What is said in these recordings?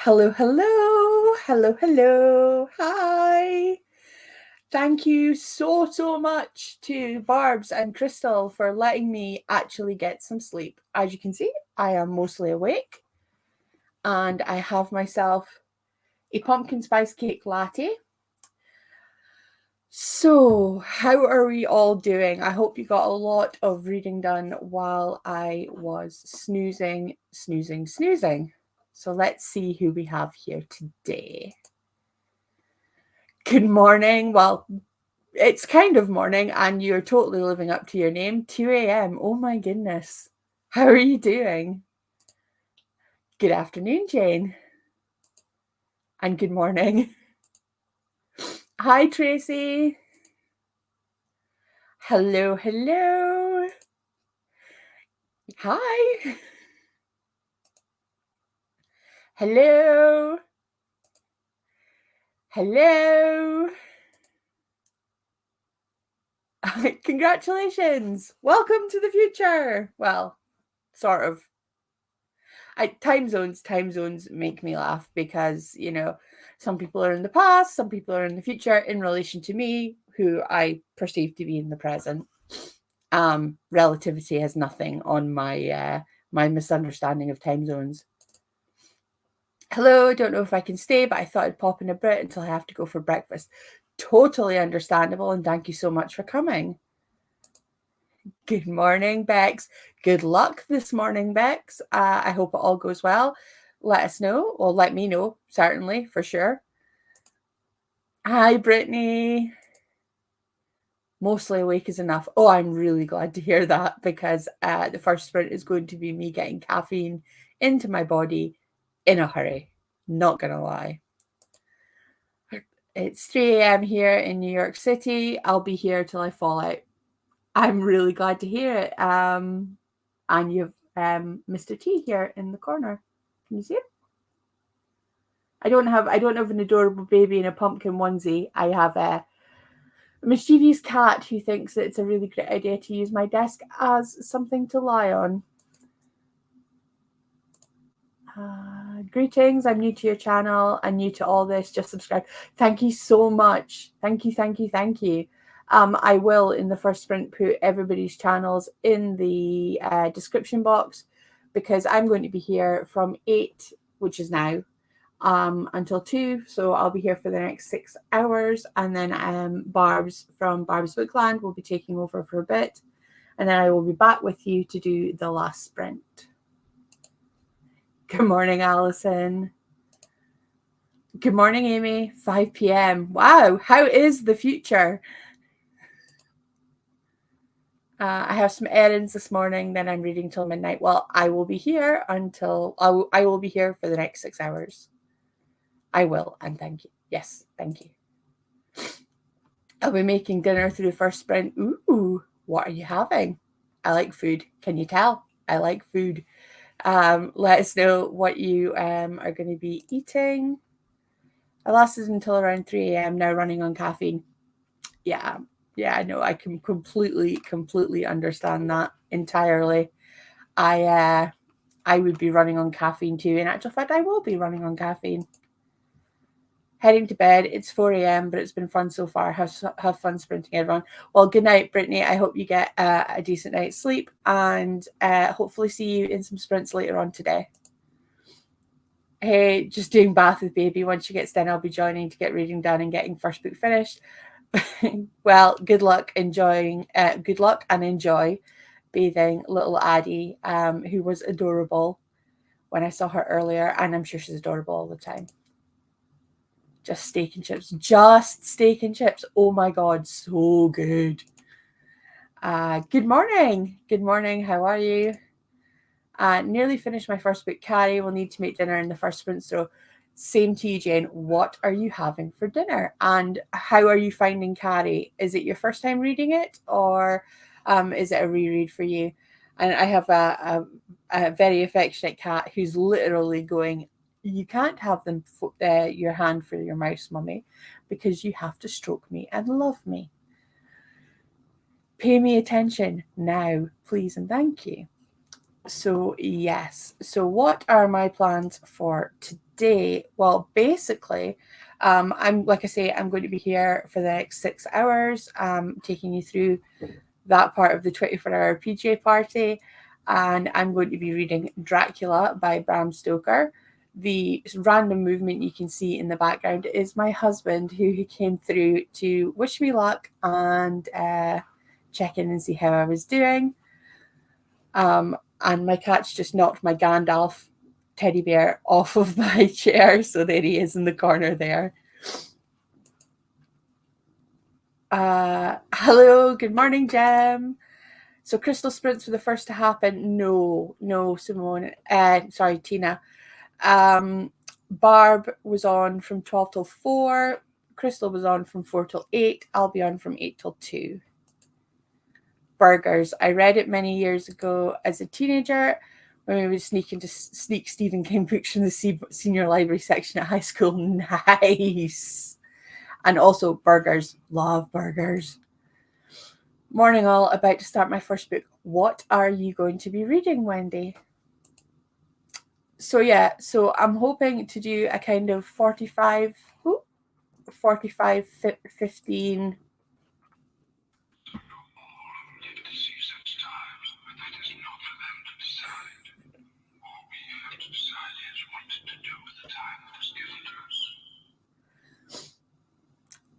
Hello, hello, hello, hello, hi. Thank you so much to Barbs and Crystal for letting me actually get some sleep. As you can see, I am mostly awake and I have myself a pumpkin spice cake latte. So, how are we all doing? I hope you got a lot of reading done while I was snoozing. So, let's see who we have here today. Good morning. Well, it's kind of morning and you're totally living up to your name. 2 a.m. Oh my goodness. How are you doing? Good afternoon, Jane. And good morning. Hi, Tracy. Hello, hello. Hi. Hello. Hello. Congratulations. Welcome to the future. Well, sort of. Time zones make me laugh because, some people are in the past, some people are in the future in relation to me, who I perceive to be in the present. Relativity has nothing on my misunderstanding of time zones. Hello, don't know if I can stay, but I thought I'd pop in a bit until I have to go for breakfast. Totally understandable, and thank you so much for coming. Good morning, Bex. Good luck this morning, Bex. I hope it all goes well. Let us know, or let me know, certainly, for sure. Hi, Brittany. Mostly awake is enough. Oh, I'm really glad to hear that because the first sprint is going to be me getting caffeine into my body in a hurry. Not going to lie. It's 3 a.m. here in New York City. I'll be here till I fall out. I'm really glad to hear it. And you've Mr. T here in the corner. Can you see it? I don't have an adorable baby in a pumpkin onesie. I have a mischievous cat who thinks that it's a really great idea to use my desk as something to lie on. Greetings, I'm new to your channel and new to all this. Just subscribe. Thank you so much. Thank you. I will, in the first sprint, put everybody's channels in the description box because I'm going to be here from 8, which is now, until 2. So I'll be here for the next 6 hours. And then Barb's from Barb's Bookland will be taking over for a bit. And then I will be back with you to do the last sprint. Good morning, Alison. Good morning, Amy. 5 p.m. Wow, how is the future? I have some errands this morning, then I'm reading till midnight. Well, I will be here until I will be here for the next 6 hours. I will, and thank you. Yes, thank you. I'll be making dinner through the first sprint. Ooh, what are you having? I like food. Can you tell? I like food. Let us know what you are going to be eating. I lasted until around 3 a.m. now running on caffeine. Yeah, I know. I can completely understand that entirely. I would be running on caffeine too. In actual fact, I will be running on caffeine. Heading to bed. It's 4 a.m., but it's been fun so far. Have fun sprinting, everyone. Well, good night, Brittany. I hope you get a decent night's sleep and hopefully see you in some sprints later on today. Hey, just doing bath with baby. Once she gets done, I'll be joining to get reading done and getting first book finished. Well, good luck enjoying. Good luck and enjoy bathing little Addie, who was adorable when I saw her earlier, and I'm sure she's adorable all the time. Just steak and chips. Oh my god, so good. Good morning. How are you? Nearly finished my first book, Carrie. Will need to make dinner in the first sprint. So same to you, Jane. What are you having for dinner? And how are you finding Carrie? Is it your first time reading it, or is it a reread for you? And I have a very affectionate cat who's literally going, you can't have them your hand for your mouse, mummy, because you have to stroke me and love me. Pay me attention now, please and thank you. So yes. So what are my plans for today? today, well, basically, I'm like I say, I'm going to be here for the next 6 hours, taking you through that part of the 24-hour PJ party, and I'm going to be reading Dracula by Bram Stoker. The random movement you can see in the background is my husband, who came through to wish me luck and check in and see how I was doing. And my cat's just knocked my Gandalf teddy bear off of my chair, so there he is in the corner there. Hello, good morning, Jem. So crystal sprints were the first to happen. No, Simone. Sorry, Tina. Barb was on from 12 till 4. Crystal was on from 4 till 8. I'll be on from 8 till 2. Burgers. I read it many years ago as a teenager when we would sneak Stephen King books from the senior library section at high school. Nice. And also burgers. Love burgers. Morning all, about to start my first book. What are you going to be reading, Wendy? So I'm hoping to do a kind of 45, 15.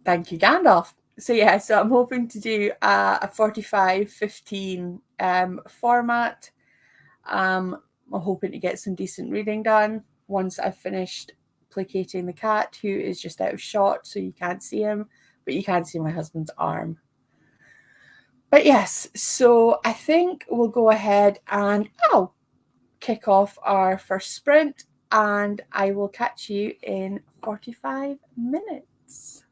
Thank you, Gandalf. So I'm hoping to do a 45-15 format. I'm hoping to get some decent reading done once I've finished placating the cat, who is just out of shot, so you can't see him, but you can see my husband's arm. But yes, so I think we'll go ahead and kick off our first sprint, and I will catch you in 45 minutes.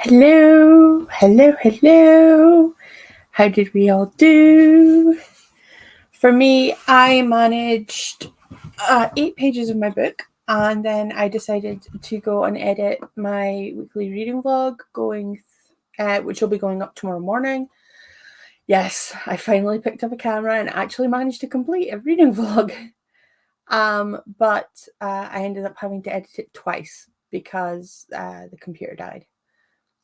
Hello, hello, hello. How did we all do? For me, I managed 8 pages of my book, and then I decided to go and edit my weekly reading vlog, which will be going up tomorrow morning. Yes, I finally picked up a camera and actually managed to complete a reading vlog. But I ended up having to edit it twice because the computer died.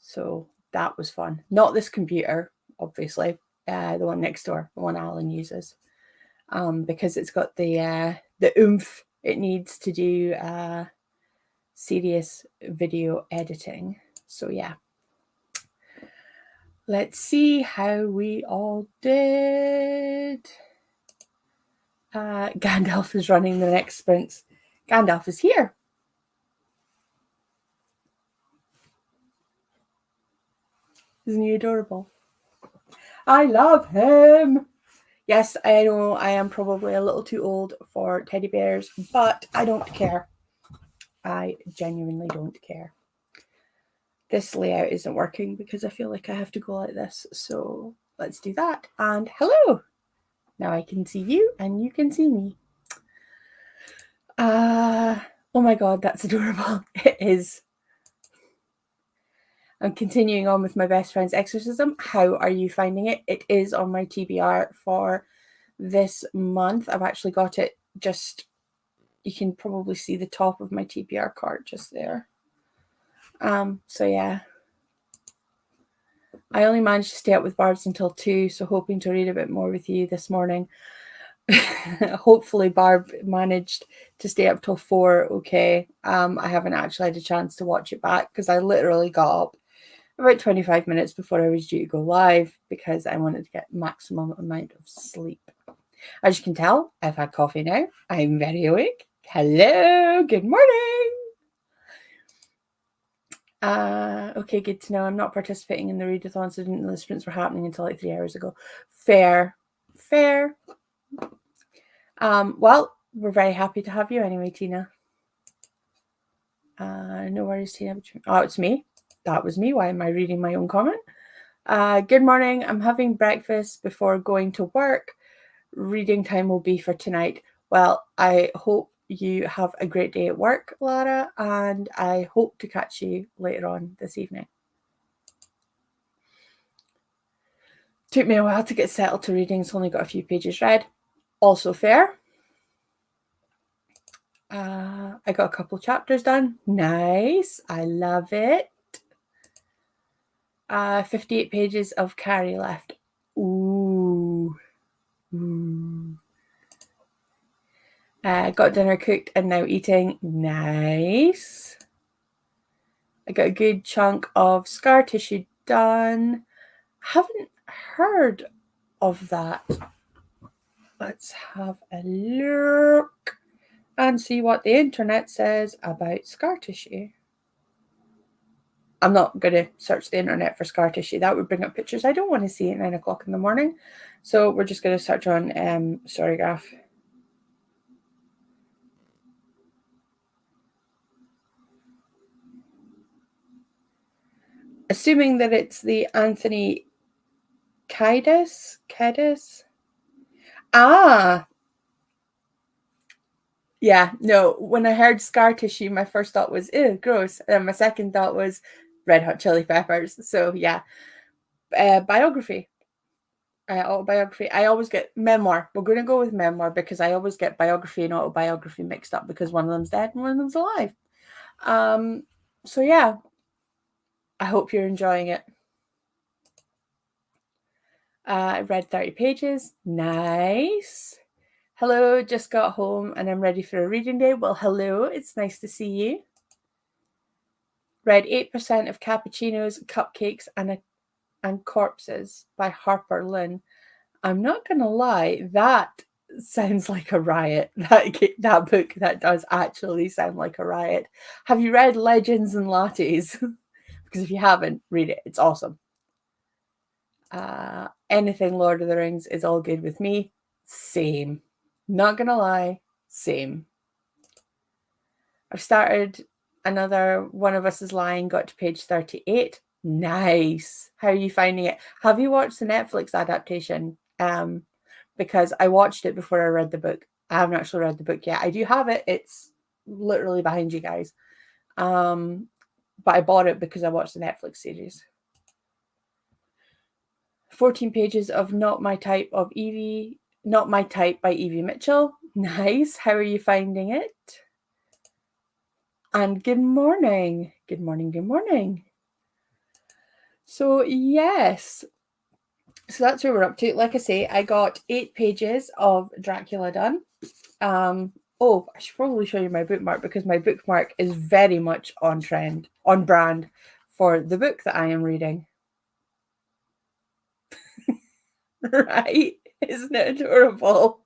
So that was fun. Not this computer, obviously, the one next door, the one Alan uses, because it's got the oomph it needs to do serious video editing. So yeah. Let's see how we all did. Gandalf is running the next sprints. Gandalf is here. Isn't he adorable? I love him. Yes, I know I am probably a little too old for teddy bears, but I don't care. I genuinely don't care. This layout isn't working because I feel like I have to go like this. So let's do that. And hello. Now I can see you and you can see me. Oh my God, that's adorable. It is. I'm continuing on with my best friend's exorcism. How are you finding it? It is on my TBR for this month. I've actually got it just, you can probably see the top of my TBR card just there. So yeah. I only managed to stay up with Barb's until 2, so hoping to read a bit more with you this morning. Hopefully Barb managed to stay up till 4 okay. I haven't actually had a chance to watch it back because I literally got up about 25 minutes before I was due to go live because I wanted to get maximum amount of sleep. As you can tell, I've had coffee now. I'm very awake. Hello, good morning. Okay, good to know. I'm not participating in the readathon, so didn't know the sprints were happening until like 3 hours ago. Fair. Well, we're very happy to have you anyway, Tina. No worries, Tina. Oh, it's me. That was me. Why am I reading my own comment? Good morning. I'm having breakfast before going to work. Reading time will be for tonight. Well, I hope you have a great day at work, Lara, and I hope to catch you later on this evening. Took me a while to get settled to reading, so only got a few pages read. Also fair. I got a couple chapters done. Nice. I love it. 58 pages of Carrie left. Ooh. Got dinner cooked and now eating. Nice. I got a good chunk of scar tissue done. Haven't heard of that. Let's have a look and see what the internet says about scar tissue. I'm not going to search the internet for scar tissue. That would bring up pictures I don't want to see at 9 o'clock in the morning. So we're just going to search on Storygraph. Assuming that it's the Anthony Kiedis? Yeah, no, when I heard scar tissue, my first thought was, ew, gross. And my second thought was Red Hot Chili Peppers. So yeah, biography. Autobiography. I always get memoir. We're going to go with memoir because I always get biography and autobiography mixed up because one of them's dead and one of them's alive. So yeah, I hope you're enjoying it. I read 30 pages. Nice. Hello, just got home and I'm ready for a reading day. Well, hello, it's nice to see you. Read 8% of Cappuccinos, Cupcakes, and Corpses by Harper Lynn. I'm not going to lie, that sounds like a riot. That book, that does actually sound like a riot. Have you read Legends and Lattes? Because if you haven't, read it. It's awesome. Anything Lord of the Rings is all good with me. Same. Not going to lie, same. I've started another One of Us is Lying, got to page 38. Nice. How are you finding it? Have you watched the Netflix adaptation? Because I watched it before I read the book. I haven't actually read the book yet. I do have it. It's literally behind you guys. But I bought it because I watched the Netflix series. 14 pages of Not My Type of Evie. Not My Type by Evie Mitchell. Nice. How are you finding it? And good morning. Good morning. Good morning. So, yes. So that's where we're up to. Like I say, I got 8 pages of Dracula done. Oh, I should probably show you my bookmark because my bookmark is very much on trend, on brand for the book that I am reading. Right? Isn't it adorable?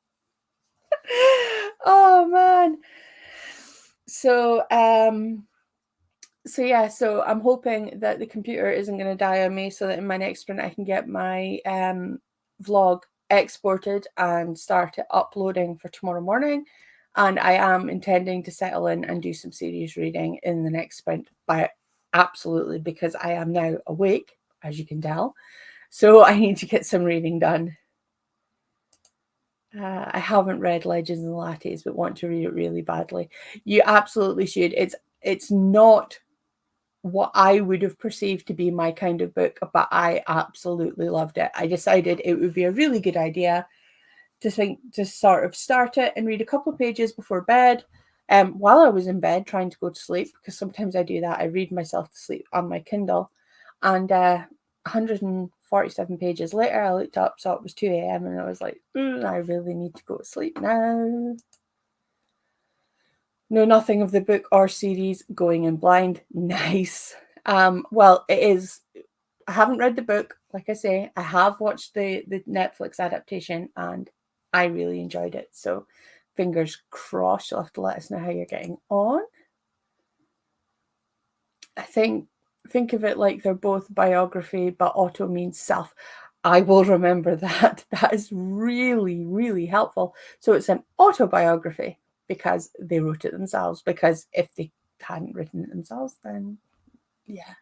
Oh man. So yeah, so I'm hoping that the computer isn't going to die on me so that in my next sprint I can get my vlog exported and start it uploading for tomorrow morning. And I am intending to settle in and do some serious reading in the next sprint, by absolutely, because I am now awake, as you can tell. So I need to get some reading done. I haven't read Legends and Lattes, but want to read it really badly. You absolutely should. It's not what I would have perceived to be my kind of book, but I absolutely loved it. I decided it would be a really good idea to sort of start it and read a couple of pages before bed. While I was in bed trying to go to sleep, because sometimes I do that, I read myself to sleep on my Kindle. And 147 pages later, I looked up, saw it was 2 a.m. and I was like, I really need to go to sleep now. Know nothing of the book or series, going in blind. Nice. Well, it is. I haven't read the book, like I say. I have watched the Netflix adaptation and I really enjoyed it. So fingers crossed. You'll have to let us know how you're getting on. I think of it like they're both biography, but auto means self. I will remember that. That is really, really helpful. So it's an autobiography because they wrote it themselves. Because if they hadn't written it themselves, then yeah.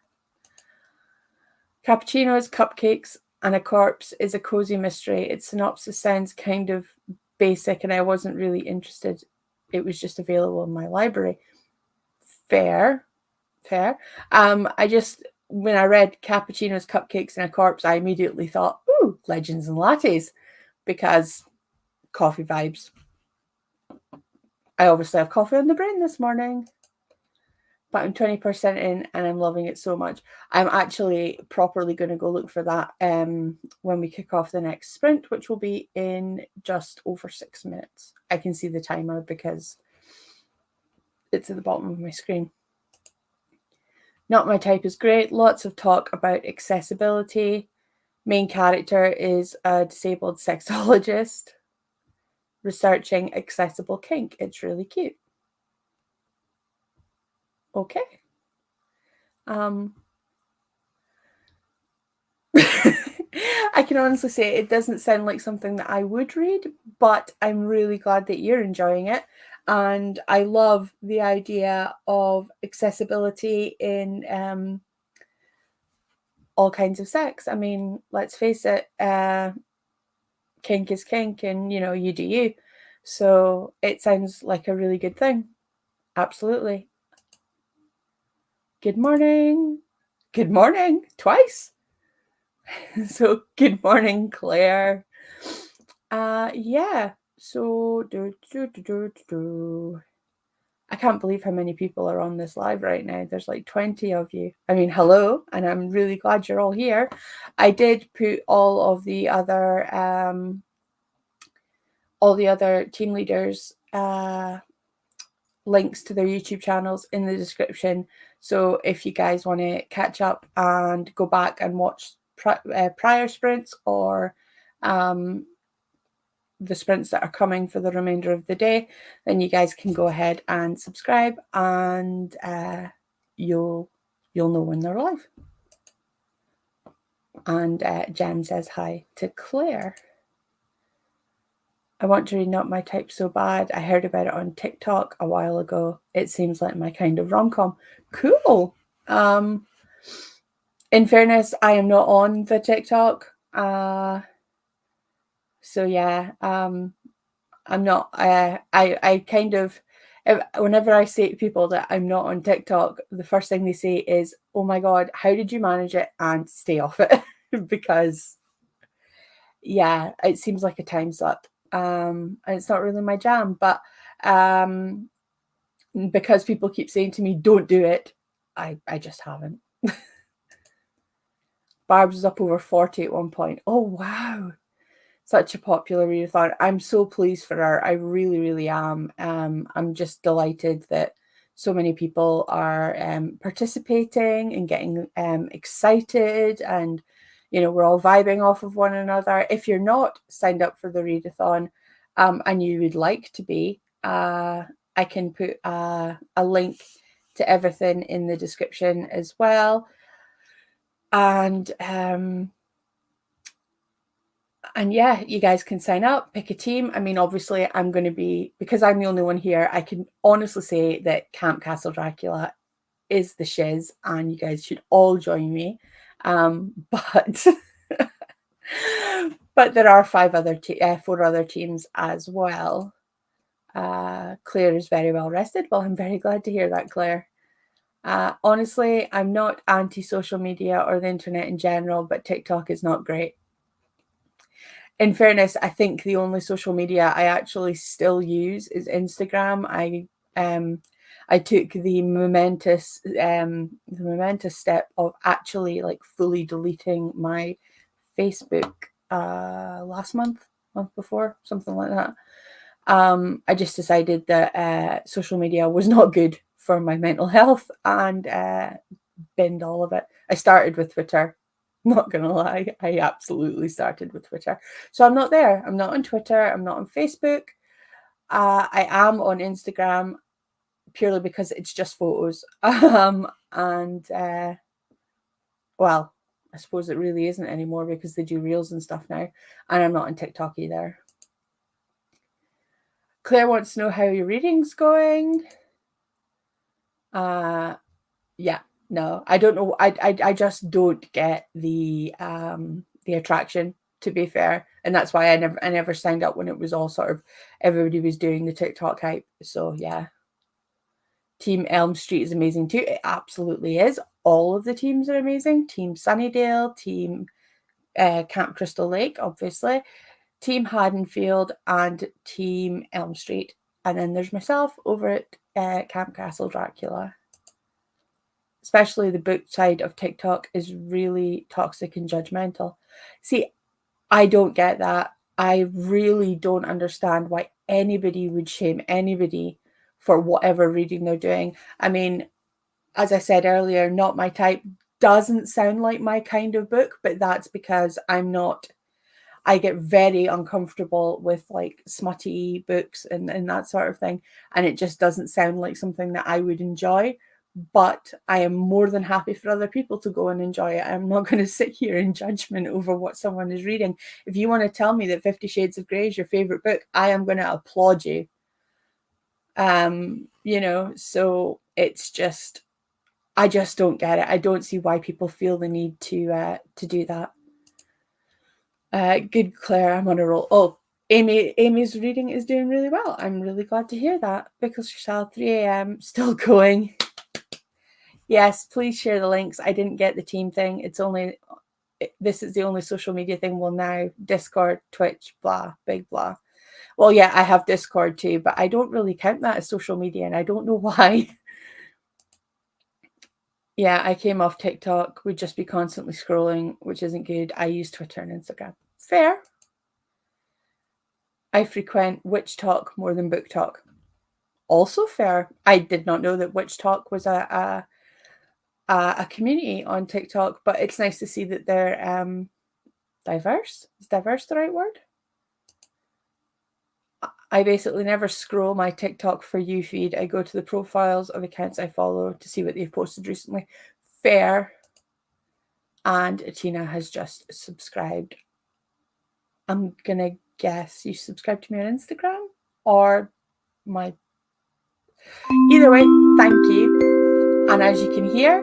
Cappuccinos, cupcakes, and a corpse is a cozy mystery. Its synopsis sounds kind of basic, and I wasn't really interested. It was just available in my library. Fair. I just, when I read cappuccinos, cupcakes, and a corpse, I immediately thought, ooh, Legends and Lattes, because coffee vibes. I obviously have coffee on the brain this morning, but I'm 20% in and I'm loving it so much. I'm actually properly going to go look for that when we kick off the next sprint, which will be in just over 6 minutes. I can see the timer because it's at the bottom of my screen. Not My Type is great. Lots of talk about accessibility. Main character is a disabled sexologist researching accessible kink. It's really cute. Okay. I can honestly say it doesn't sound like something that I would read, but I'm really glad that you're enjoying it. And I love the idea of accessibility in all kinds of sex. I mean, let's face it, kink is kink and, you do you. So it sounds like a really good thing. Absolutely. Good morning. Good morning. Twice. So good morning, Claire. Yeah. So I can't believe how many people are on this live right now. There's like 20 of you. I mean, hello, and I'm really glad you're all here. I did put all the other team leaders links to their YouTube channels in the description. So if you guys want to catch up and go back and watch prior sprints or the sprints that are coming for the remainder of the day, then you guys can go ahead and subscribe, and you'll know when they're live. And Jen says hi to Claire. I want to read Not My Type so bad. I heard about it on TikTok a while ago. It seems like my kind of rom-com. Cool. In fairness, I am not on the TikTok. So yeah, I'm not, I kind of, whenever I say to people that I'm not on TikTok, the first thing they say is, oh my God, how did you manage it and stay off it? Because yeah, it seems like a time suck. And it's not really my jam, but um, because people keep saying to me, don't do it, I just haven't. Barb's was up over 40 at one point. Oh, wow. Such a popular readathon. I'm so pleased for her. I really, really am. I'm just delighted that so many people are participating and getting excited, and we're all vibing off of one another. If you're not signed up for the readathon, and you would like to be, I can put a link to everything in the description as well. And yeah, you guys can sign up, pick a team. I mean, obviously, I'm going to be, because I'm the only one here, I can honestly say that Camp Castle Dracula is the shiz, and you guys should all join me. But but there are four other teams as well. Claire is very well rested. Well, I'm very glad to hear that, Claire. Honestly, I'm not anti-social media or the internet in general, but TikTok is not great. In fairness, I think the only social media I actually still use is Instagram. I took the momentous step of actually like fully deleting my Facebook last month before, something like that. I just decided that social media was not good for my mental health, and binned all of it. I started with Twitter. Not gonna lie, I absolutely started with Twitter. So I'm not there. I'm not on Twitter. I'm not on Facebook. I am on Instagram purely because it's just photos. And well, I suppose it really isn't anymore because they do reels and stuff now. And I'm not on TikTok either. Claire wants to know how your reading's going. Yeah, no, I don't know. I just don't get the attraction, to be fair, and that's why I never signed up when it was all sort of everybody was doing the TikTok hype. So yeah, Team Elm Street is amazing too. It absolutely is. All of the teams are amazing. Team Sunnydale, Team Camp Crystal Lake, obviously, Team Haddonfield, and Team Elm Street. And then there's myself over at Camp Castle Dracula. Especially the book side of TikTok is really toxic and judgmental. See, I don't get that. I really don't understand why anybody would shame anybody for whatever reading they're doing. I mean, as I said earlier, Not My Type doesn't sound like my kind of book, but that's because I get very uncomfortable with like smutty books and that sort of thing. And it just doesn't sound like something that I would enjoy. But I am more than happy for other people to go and enjoy it. I'm not going to sit here in judgment over what someone is reading. If you want to tell me that 50 Shades of Grey is your favorite book, I am going to applaud you. So it's just, I just don't get it. I don't see why people feel the need to do that. Good, Claire. I'm on a roll. Oh, Amy's reading is doing really well. I'm really glad to hear that. Because Chelle, 3 a.m. still going. Yes, please share the links. I didn't get the team thing. This is the only social media thing. Well, now Discord, Twitch, blah, big blah. Well, yeah, I have Discord too, but I don't really count that as social media, and I don't know why. Yeah, I came off TikTok. We'd just be constantly scrolling, which isn't good. I use Twitter and Instagram. Fair. I frequent Witch Talk more than Book Talk. Also fair. I did not know that Witch Talk was a community on TikTok, but it's nice to see that they're diverse. Is diverse the right word? I basically never scroll my TikTok for you feed. I go to the profiles of accounts I follow to see what they've posted recently. Fair. And Tina has just subscribed. I'm gonna guess you subscribed to me on Instagram or my. Either way, thank you. And as you can hear,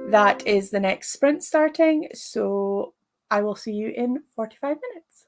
that is the next sprint starting. So I will see you in 45 minutes.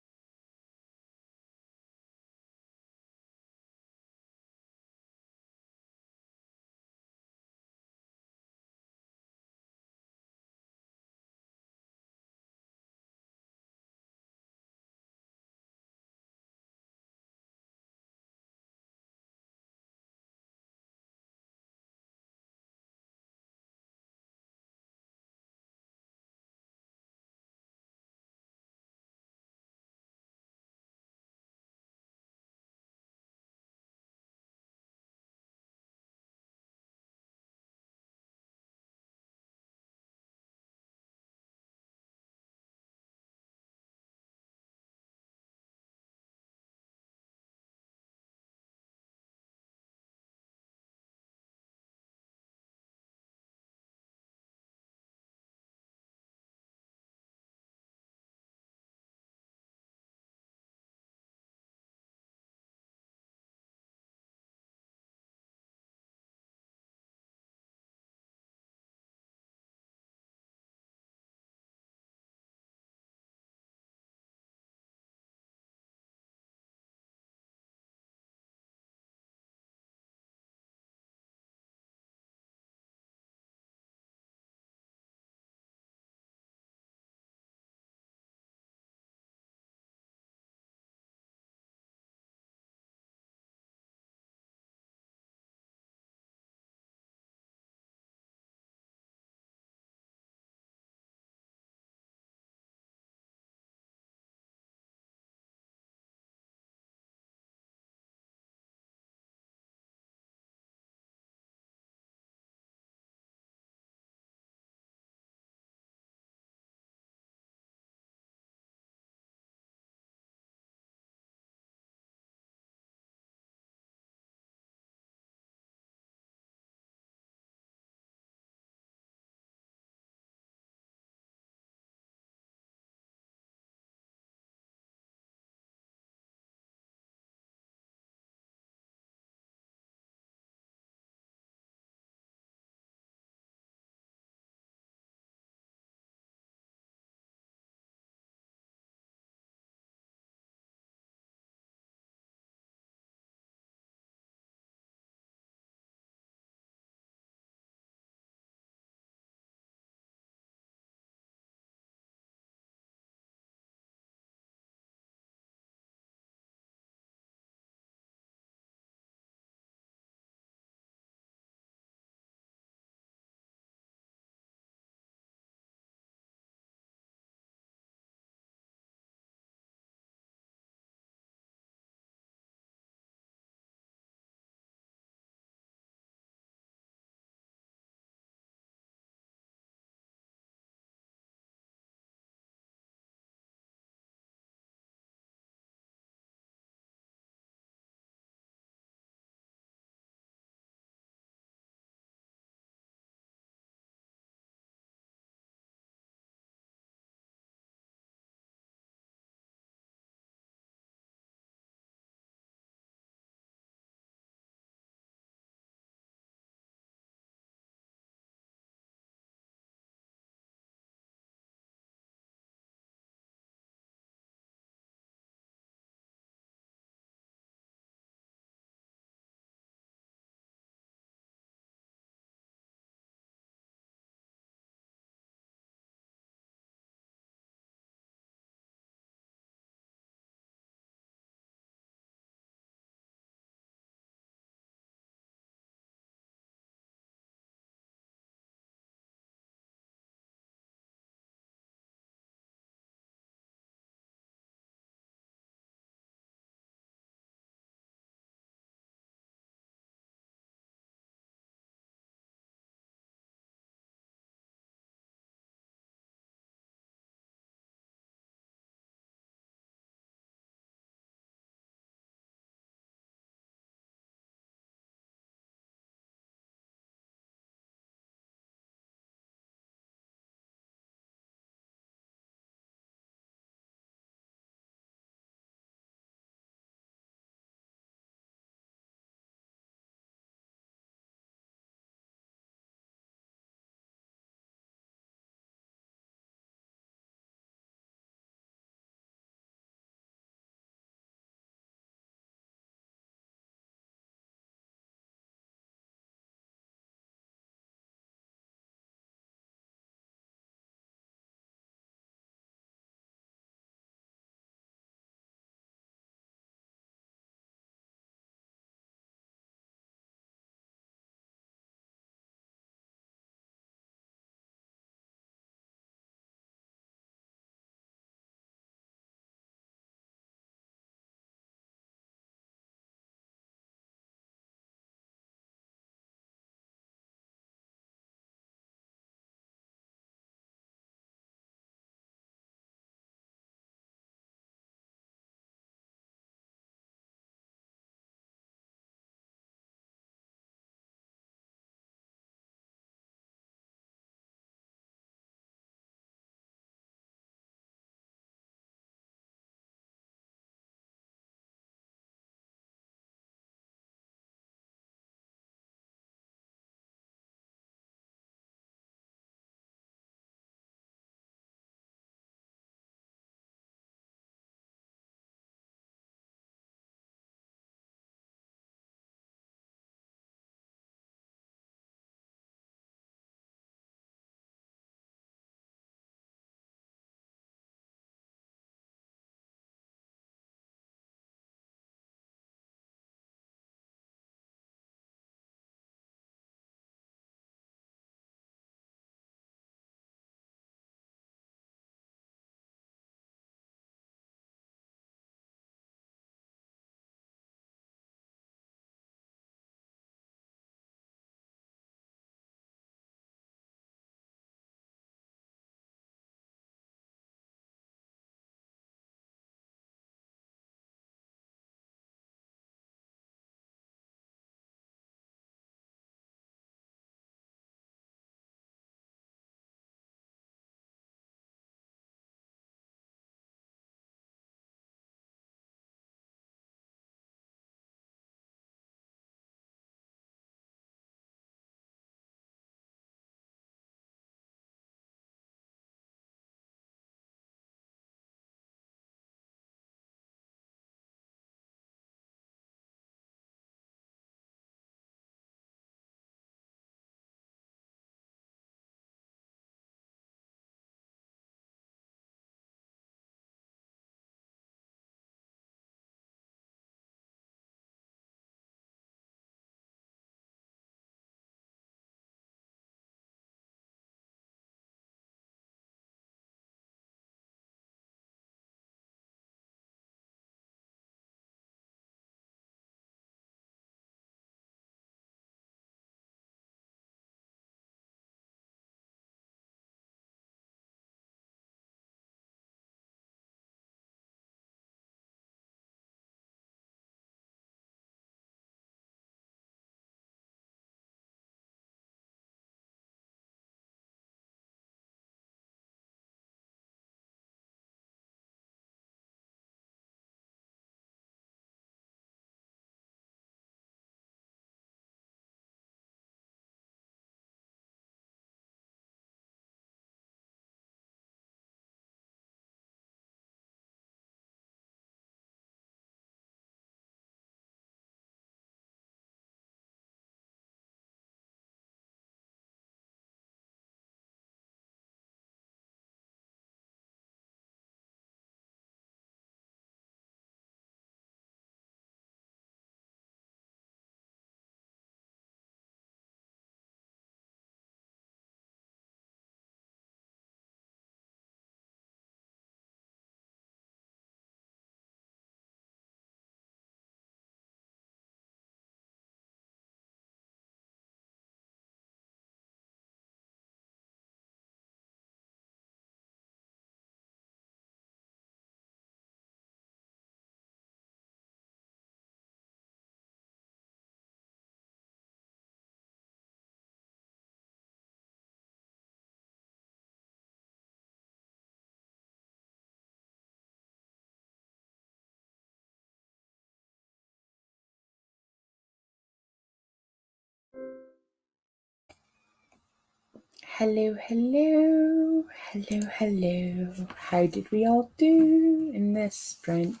Hello, hello, hello, hello. How did we all do in this sprint?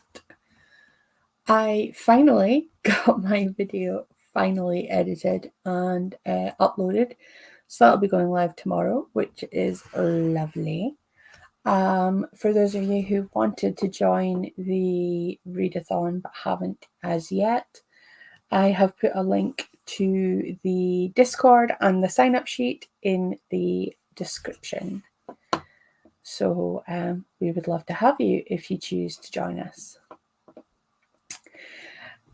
I finally got my video edited and uploaded. So that'll be going live tomorrow, which is lovely. For those of you who wanted to join the readathon but haven't as yet, I have put a link to the Discord and the sign-up sheet in the description. So we would love to have you if you choose to join us.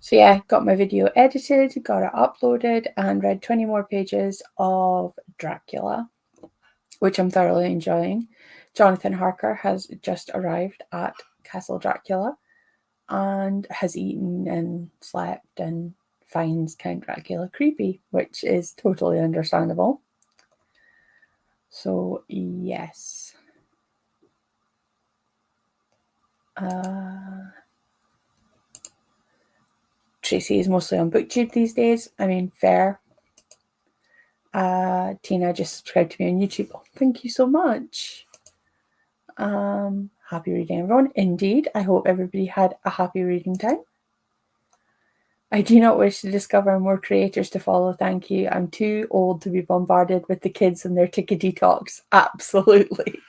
So yeah, got my video edited, got it uploaded, and read 20 more pages of Dracula, which I'm thoroughly enjoying. Jonathan Harker has just arrived at Castle Dracula and has eaten and slept and finds Count Dracula creepy, which is totally understandable. So yes. Tracy is mostly on BookTube these days. I mean, fair. Tina just subscribed to me on YouTube. Oh, thank you so much. Happy reading, everyone. Indeed, I hope everybody had a happy reading time. I do not wish to discover more creators to follow. Thank you. I'm too old to be bombarded with the kids and their tickety talks. Absolutely.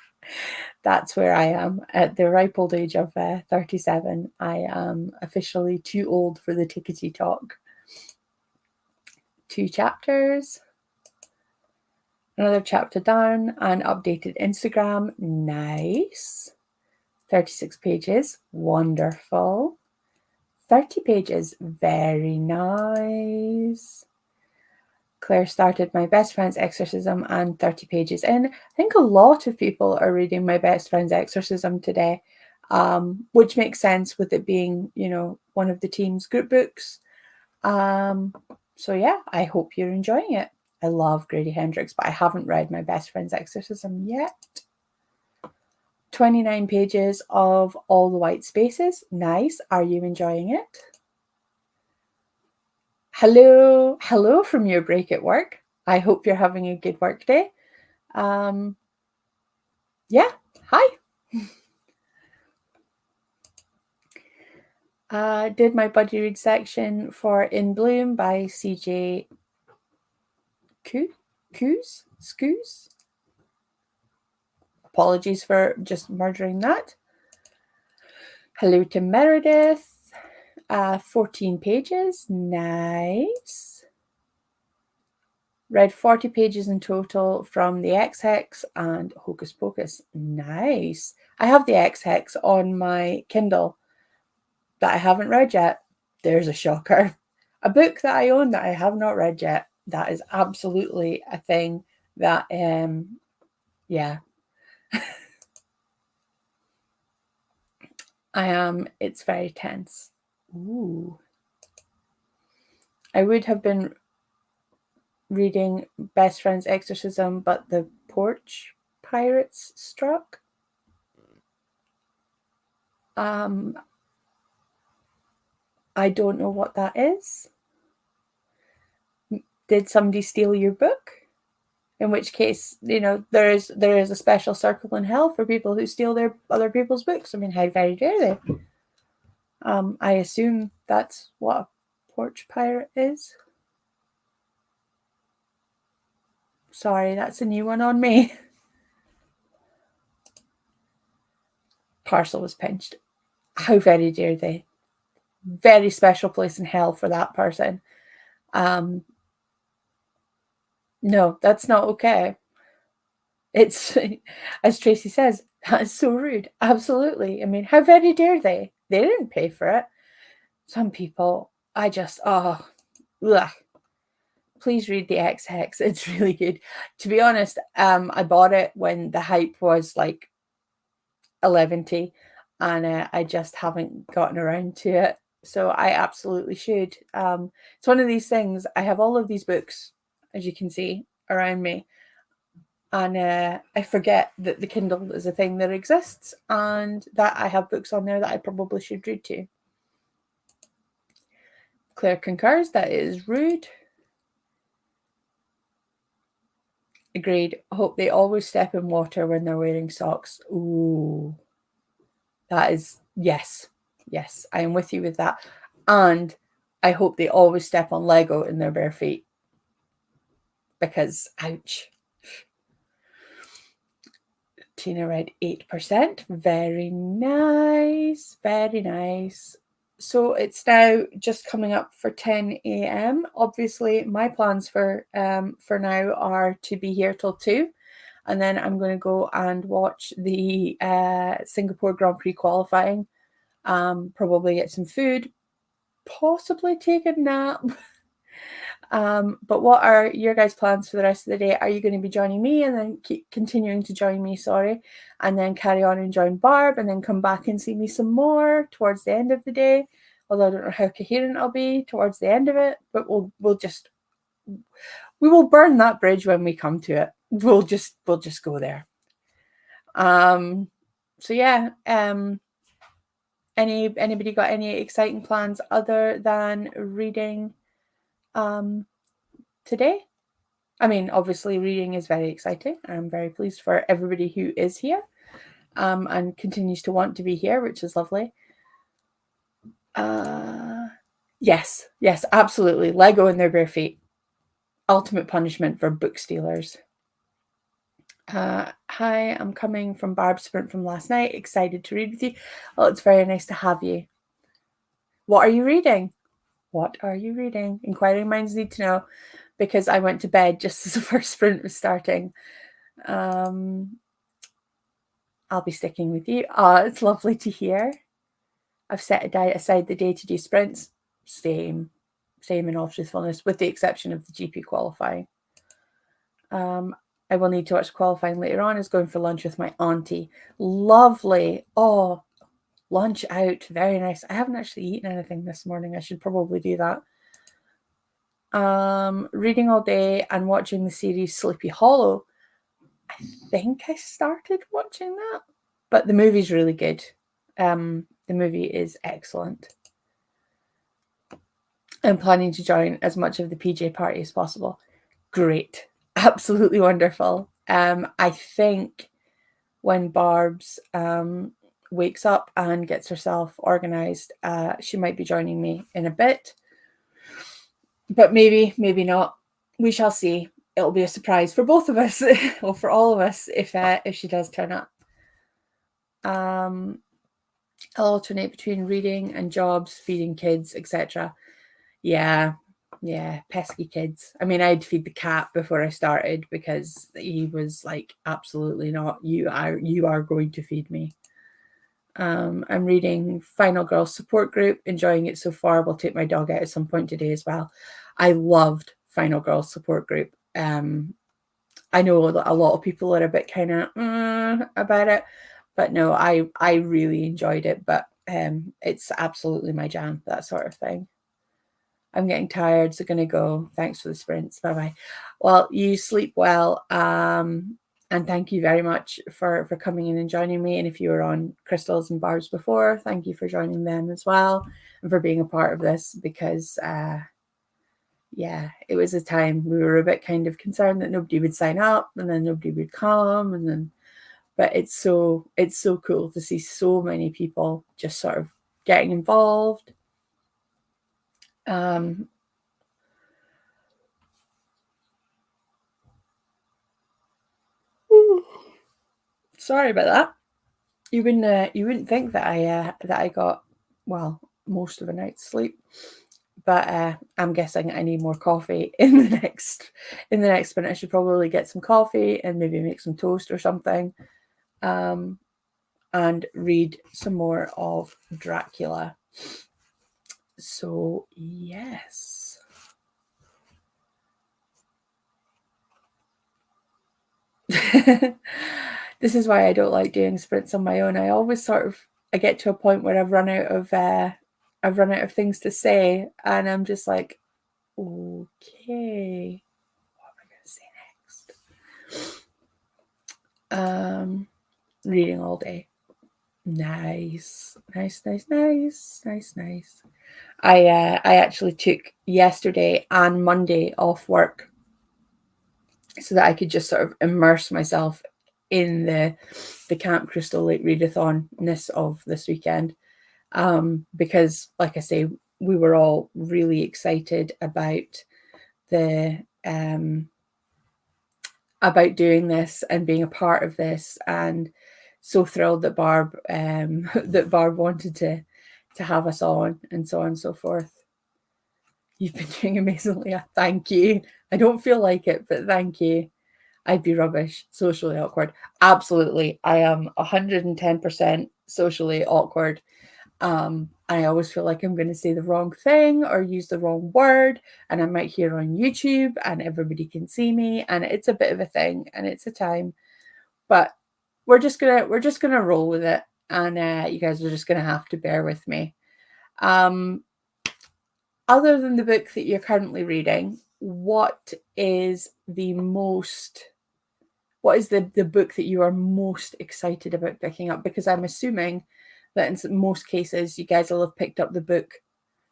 That's where I am at the ripe old age of 37. I am officially too old for the tickety talk. 2 chapters. Another chapter done and updated Instagram. Nice. 36 pages. Wonderful. 30 pages. Very nice. Claire started My Best Friend's Exorcism and 30 pages in. I think a lot of people are reading My Best Friend's Exorcism today, which makes sense with it being, you know, one of the team's group books. So yeah, I hope you're enjoying it. I love Grady Hendrix, but I haven't read My Best Friend's Exorcism yet. 29 pages of All the White Spaces. Nice. Are you enjoying it? Hello from your break at work. I hope you're having a good work day. Yeah, hi. Did my buddy read section for In Bloom by CJ Scoos. Apologies for just murdering that. Hello to Meredith. 14 pages. Nice. Read 40 pages in total from the X-Hex and Hocus Pocus. Nice. I have the X-Hex on my Kindle that I haven't read yet. There's a shocker. A book that I own that I have not read yet. That is absolutely a thing that, yeah. It's very tense. Ooh. I would have been reading Best Friend's Exorcism, but the porch pirates struck. I don't know what that is. Did somebody steal your book? In which case, you know, there is a special circle in hell for people who steal their other people's books. I mean, how very dare they? I assume that's what a porch pirate is. Sorry, that's a new one on me. Parcel was pinched. How very dare they? Very special place in hell for that person. No, that's not okay. It's, as Tracy says, that is so rude. Absolutely. I mean, how very dare they? They didn't pay for it. Some people, I just, ugh. Please read the X-Hex. It's really good. To be honest, I bought it when the hype was like 11t, and I just haven't gotten around to it. So I absolutely should. It's one of these things. I have all of these books, as you can see, around me. And I forget that the Kindle is a thing that exists and that I have books on there that I probably should read too. Claire concurs, that is rude. Agreed. Hope they always step in water when they're wearing socks. Ooh, that is, yes. Yes, I am with you with that. And I hope they always step on Lego in their bare feet. Because, ouch. Tina read 8%. Very nice. Very nice. So it's now just coming up for 10 a.m. Obviously, my plans for now are to be here till 2. And then I'm going to go and watch the Singapore Grand Prix qualifying. Probably get some food. Possibly take a nap. But what are your guys' plans for the rest of the day? Are you going to be joining me and then keep continuing to join me, and then carry on and join Barb and then come back and see me some more towards the end of the day? Although I don't know how coherent I'll be towards the end of it, but we will burn that bridge when we come to it. We'll just go there. So yeah, anybody got any exciting plans other than reading today? I mean, obviously, reading is very exciting. I'm very pleased for everybody who is here and continues to want to be here, which is lovely. Yes, absolutely. Lego in their bare feet. Ultimate punishment for book stealers. Hi, I'm coming from Barb's sprint from last night. Excited to read with you. Well, it's very nice to have you. What are you reading? What are you reading? Inquiring minds need to know, because I went to bed just as the first sprint was starting. I'll be sticking with you. It's lovely to hear. I've set aside the day to do sprints. Same in all truthfulness, with the exception of the GP qualifying. I will need to watch qualifying later on. Is going for lunch with my auntie. Lovely. Oh, lunch out. Very nice. I haven't actually eaten anything this morning. I should probably do that. Reading all day and watching the series Sleepy Hollow. I think I started watching that, but the movie's really good. The movie is excellent. I'm planning to join as much of the PJ party as possible. Great. Absolutely wonderful. I think when Barb's wakes up and gets herself organized, she might be joining me in a bit. But maybe not. We shall see. It'll be a surprise for both of us, or for all of us, if she does turn up. I'll alternate between reading and jobs, feeding kids, etc. Yeah, pesky kids. I mean, I'd feed the cat before I started because he was like, absolutely not. You are going to feed me. I'm reading Final Girl Support Group, enjoying it so far. We'll take my dog out at some point today as well. I loved Final Girl Support Group. I know a lot of people are a bit kind of about it, but no, I really enjoyed it. But it's absolutely my jam, that sort of thing. I'm getting tired, so gonna go. Thanks for the sprints. Bye-bye. Well, you sleep well. And thank you very much for coming in and joining me. And if you were on Crystal's and Barb's before, thank you for joining them as well and for being a part of this, because yeah, it was a time we were a bit kind of concerned that nobody would sign up and then nobody would come, and then but it's so cool to see so many people just sort of getting involved. Sorry about that. You wouldn't think that I got, well, most of a night's sleep, but I'm guessing I need more coffee in the next minute. I should probably get some coffee and maybe make some toast or something, and read some more of Dracula. So yes. This is why I don't like doing sprints on my own. I always I get to a point where I've run out of things to say, and I'm just like, okay, what am I going to say next? Reading all day. Nice. I actually took yesterday and Monday off work so that I could just sort of immerse myself in the Camp Crystal Lake readathon-ness of this weekend. Because, like I say, we were all really excited the um, about doing this and being a part of this, and so thrilled that Barb that Barb wanted to have us on, and so on and so forth. You've been doing amazingly. Thank you. I don't feel like it, but thank you. I'd be rubbish, socially awkward. Absolutely. I am 110% socially awkward. I always feel like I'm going to say the wrong thing or use the wrong word, and I might hear on YouTube and everybody can see me, and it's a bit of a thing and it's a time. But we're just gonna roll with it, and you guys are just gonna have to bear with me. Um, Other than the book that you're currently reading, what is the book that you are most excited about picking up? Because I'm assuming that in most cases you guys will have picked up the book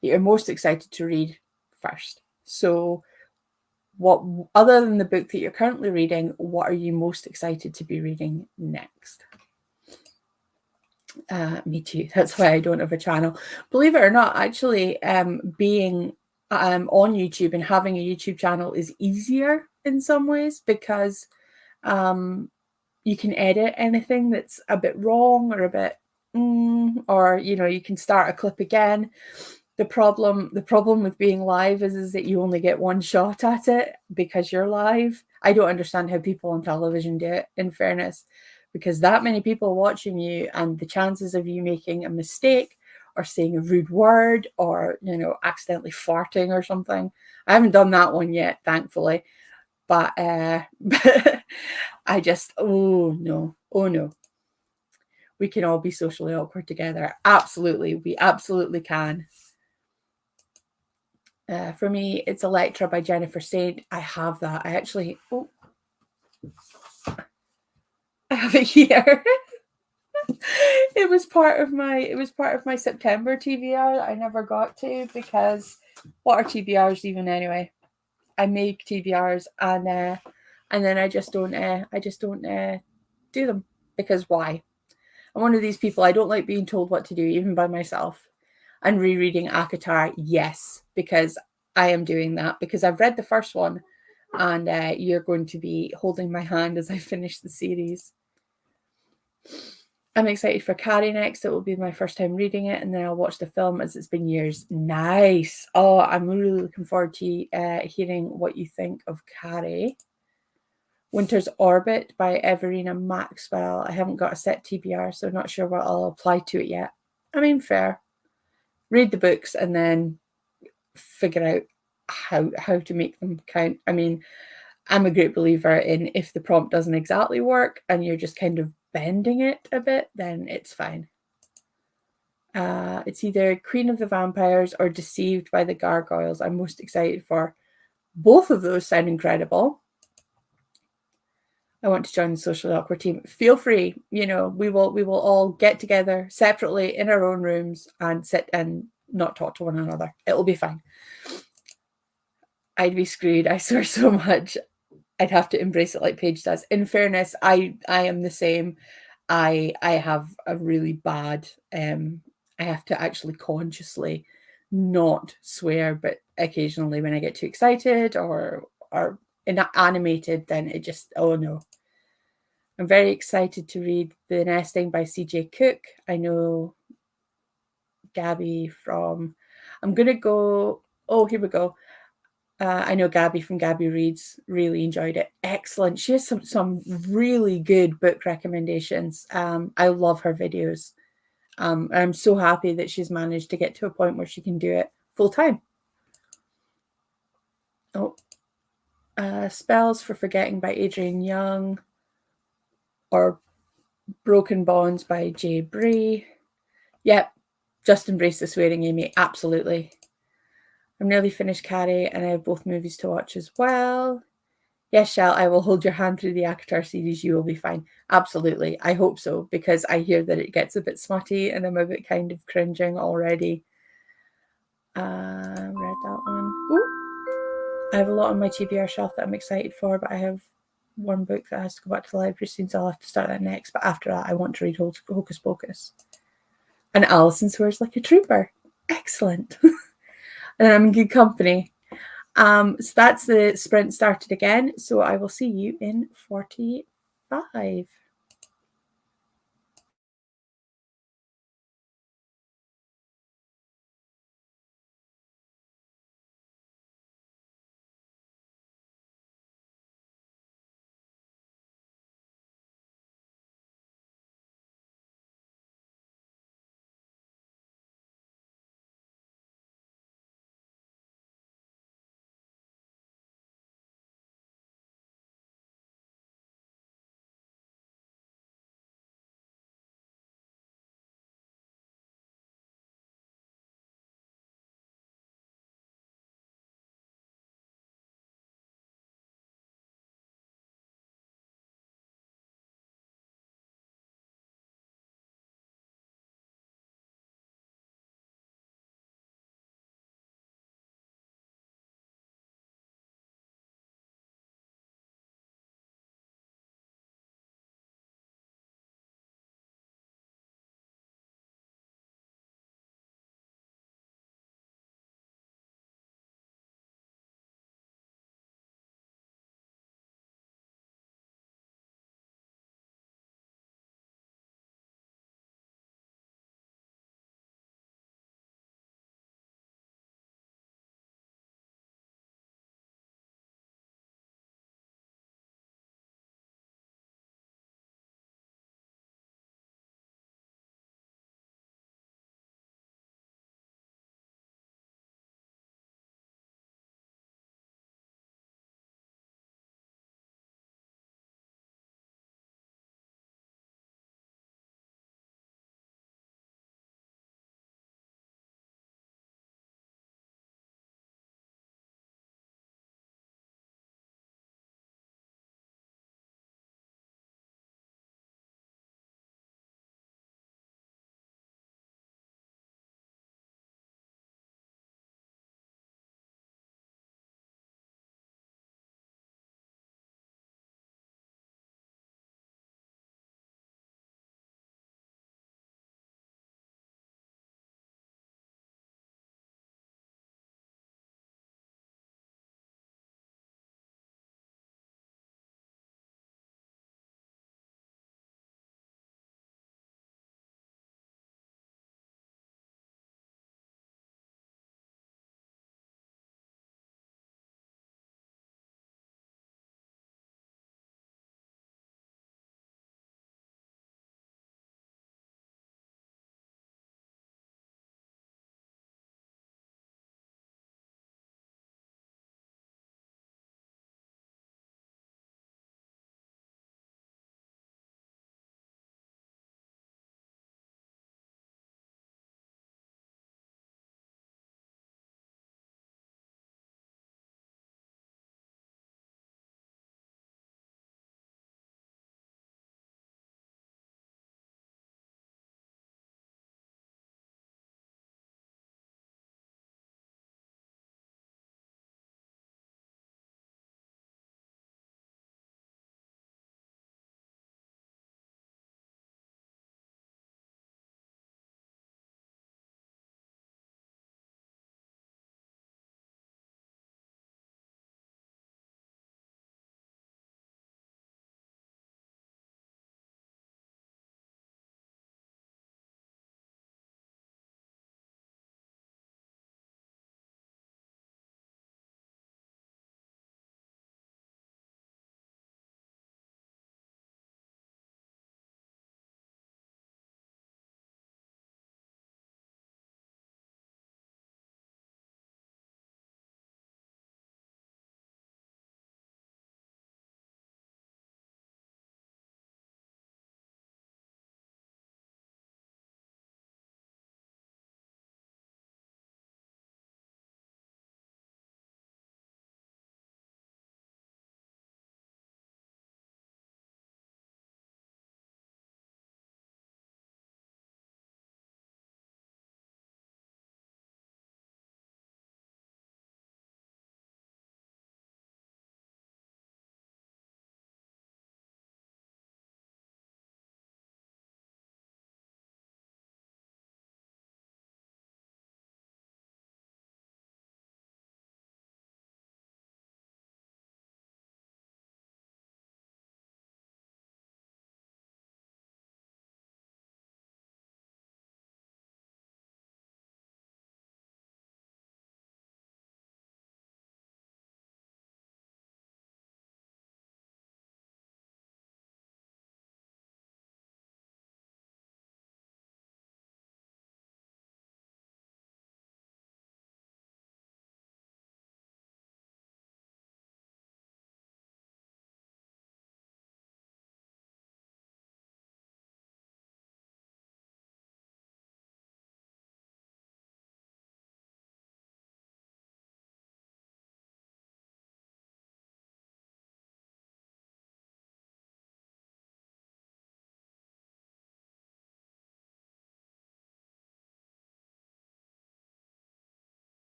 that you're most excited to read first. So what, other than the book that you're currently reading, what are you most excited to be reading next? Me too. That's why I don't have a channel. Believe it or not, actually, being on YouTube and having a YouTube channel is easier in some ways, because you can edit anything that's a bit wrong or a bit, or you can start a clip again. The problem with being live is that you only get one shot at it because you're live. I don't understand how people on television do it, in fairness, because that many people watching you, and the chances of you making a mistake or saying a rude word or accidentally farting or something. I haven't done that one yet, thankfully, but I just, oh no, we can all be socially awkward together. Absolutely, we absolutely can. For me, it's Electra by Jennifer Saint. I have that. I actually, I have it here. It was part of my September TBR that I never got to, because what are TBRs even anyway? I make TBRs, and then I just don't do them, because why? I'm one of these people, I don't like being told what to do, even by myself. And rereading ACOTAR, yes, because I am doing that, because I've read the first one, and you're going to be holding my hand as I finish the series. I'm excited for Carrie next. It will be my first time reading it, and then I'll watch the film, as it's been years. Nice. Oh, I'm really looking forward to hearing what you think of Carrie. Winter's Orbit by Everina Maxwell. I haven't got a set TBR, so I'm not sure what I'll apply to it yet. I mean, fair. Read the books and then figure out how to make them count. I mean, I'm a great believer in, if the prompt doesn't exactly work and you're just kind of bending it a bit, then it's fine. It's either Queen of the Vampires or Deceived by the Gargoyles. I'm most excited for. Both of those sound incredible. I want to join the Socially Awkward team. Feel free. We will all get together separately in our own rooms and sit and not talk to one another. It'll be fine. I'd be screwed. I swear so much. I'd have to embrace it like Paige does. In fairness, I am the same. I have a really bad. I have to actually consciously not swear, but occasionally when I get too excited or animated, then it just, oh no. I'm very excited to read The Nesting by C.J. Cook. I know Gabby from. I'm gonna go. Oh, here we go. I know Gabby from Gabby Reads really enjoyed it. Excellent. She has some really good book recommendations. I love her videos. I'm so happy that she's managed to get to a point where she can do it full time. Oh, Spells for Forgetting by Adrienne Young, or Broken Bonds by Jay Bree. Yep, just embrace the swearing, Amy. Absolutely. I'm nearly finished Carrie, and I have both movies to watch as well. Yes, Chelle, I will hold your hand through the ACOTAR series. You will be fine. Absolutely. I hope so, because I hear that it gets a bit smutty and I'm a bit kind of cringing already. Read that one. Ooh. I have a lot on my TBR shelf that I'm excited for, but I have one book that has to go back to the library soon, so I'll have to start that next. But after that, I want to read Hocus Pocus. And Alison swears like a trooper. Excellent. And I'm in good company. So that's the sprint started again. So I will see you in 45.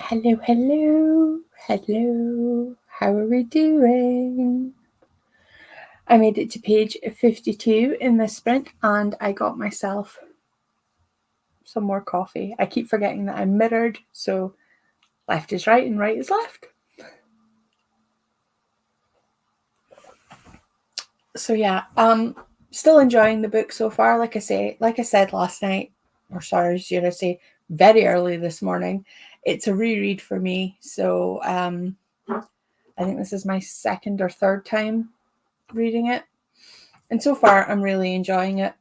Hello, hello, hello. How are we doing? I made it to page 52 in this sprint and I got myself some more coffee. I keep forgetting that I'm mirrored, so left is right and right is left. So yeah, still enjoying the book so far. Like I said last night, or sorry, should I say very early this morning, it's a reread for me. So I think this is my second or third time reading it. And so far I'm really enjoying it.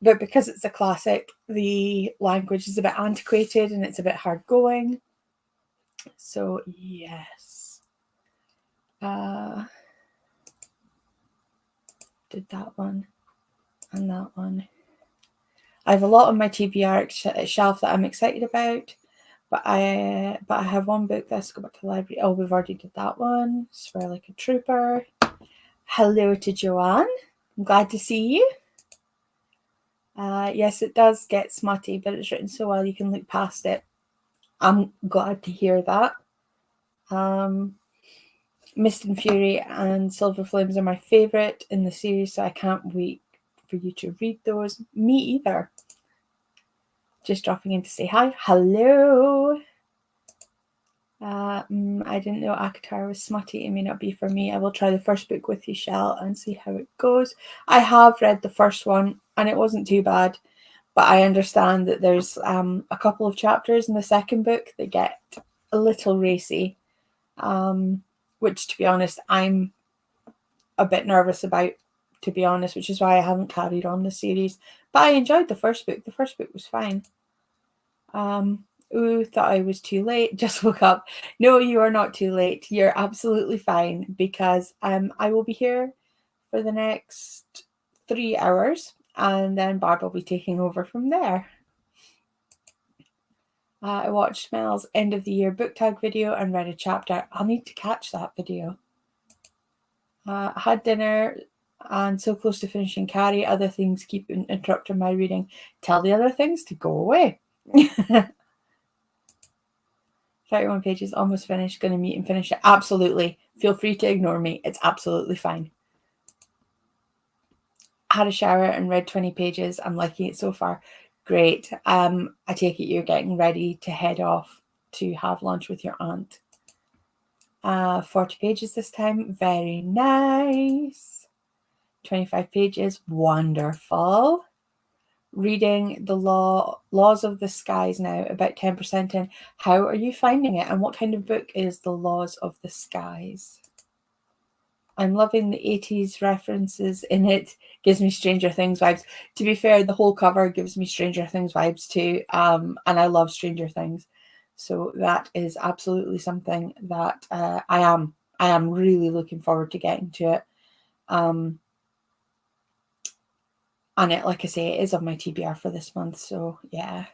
But because it's a classic, the language is a bit antiquated and it's a bit hard going. So yes. Did that one and that one. I have a lot on my TBR shelf that I'm excited about, but I have one book. Let's go back to the library. Oh, we've already did that one. Swear Like a Trooper. Hello to Joanne. I'm glad to see you. Yes, it does get smutty, but it's written so well you can look past it. I'm glad to hear that. Mist and Fury and Silver Flames are my favourite in the series, so I can't wait for you to read those. Me either. Just dropping in to say hi. Hello. I didn't know ACOTAR was smutty. It may not be for me. I will try the first book with you, Chelle, and see how it goes. I have read the first one, and it wasn't too bad. But I understand that there's a couple of chapters in the second book that get a little racy, which, to be honest, I'm a bit nervous about, to be honest, which is why I haven't carried on the series. But I enjoyed the first book. The first book was fine. Ooh, thought I was too late. Just woke up. No, you are not too late. You're absolutely fine because I will be here for the next 3 hours and then Barb will be taking over from there. I watched Mel's end of the year book tag video and read a chapter. I'll need to catch that video. Had dinner and so close to finishing Carrie. Other things keep interrupting my reading. Tell the other things to go away. 31 pages, almost finished. Going to meet and finish it. Absolutely. Feel free to ignore me. It's absolutely fine. Had a shower and read 20 pages. I'm liking it so far. Great. I take it you're getting ready to head off to have lunch with your aunt. 40 pages this time. Very nice. 25 pages. Wonderful. Reading the Laws of the Skies now, about 10% in. How are you finding it? And what kind of book is The Laws of the Skies? I'm loving the 80s references in it. Gives me Stranger Things vibes. To be fair, the whole cover gives me Stranger Things vibes too. And I love Stranger Things. So that is absolutely something that I am really looking forward to getting to it. And it, like I say, it is on my TBR for this month. So yeah.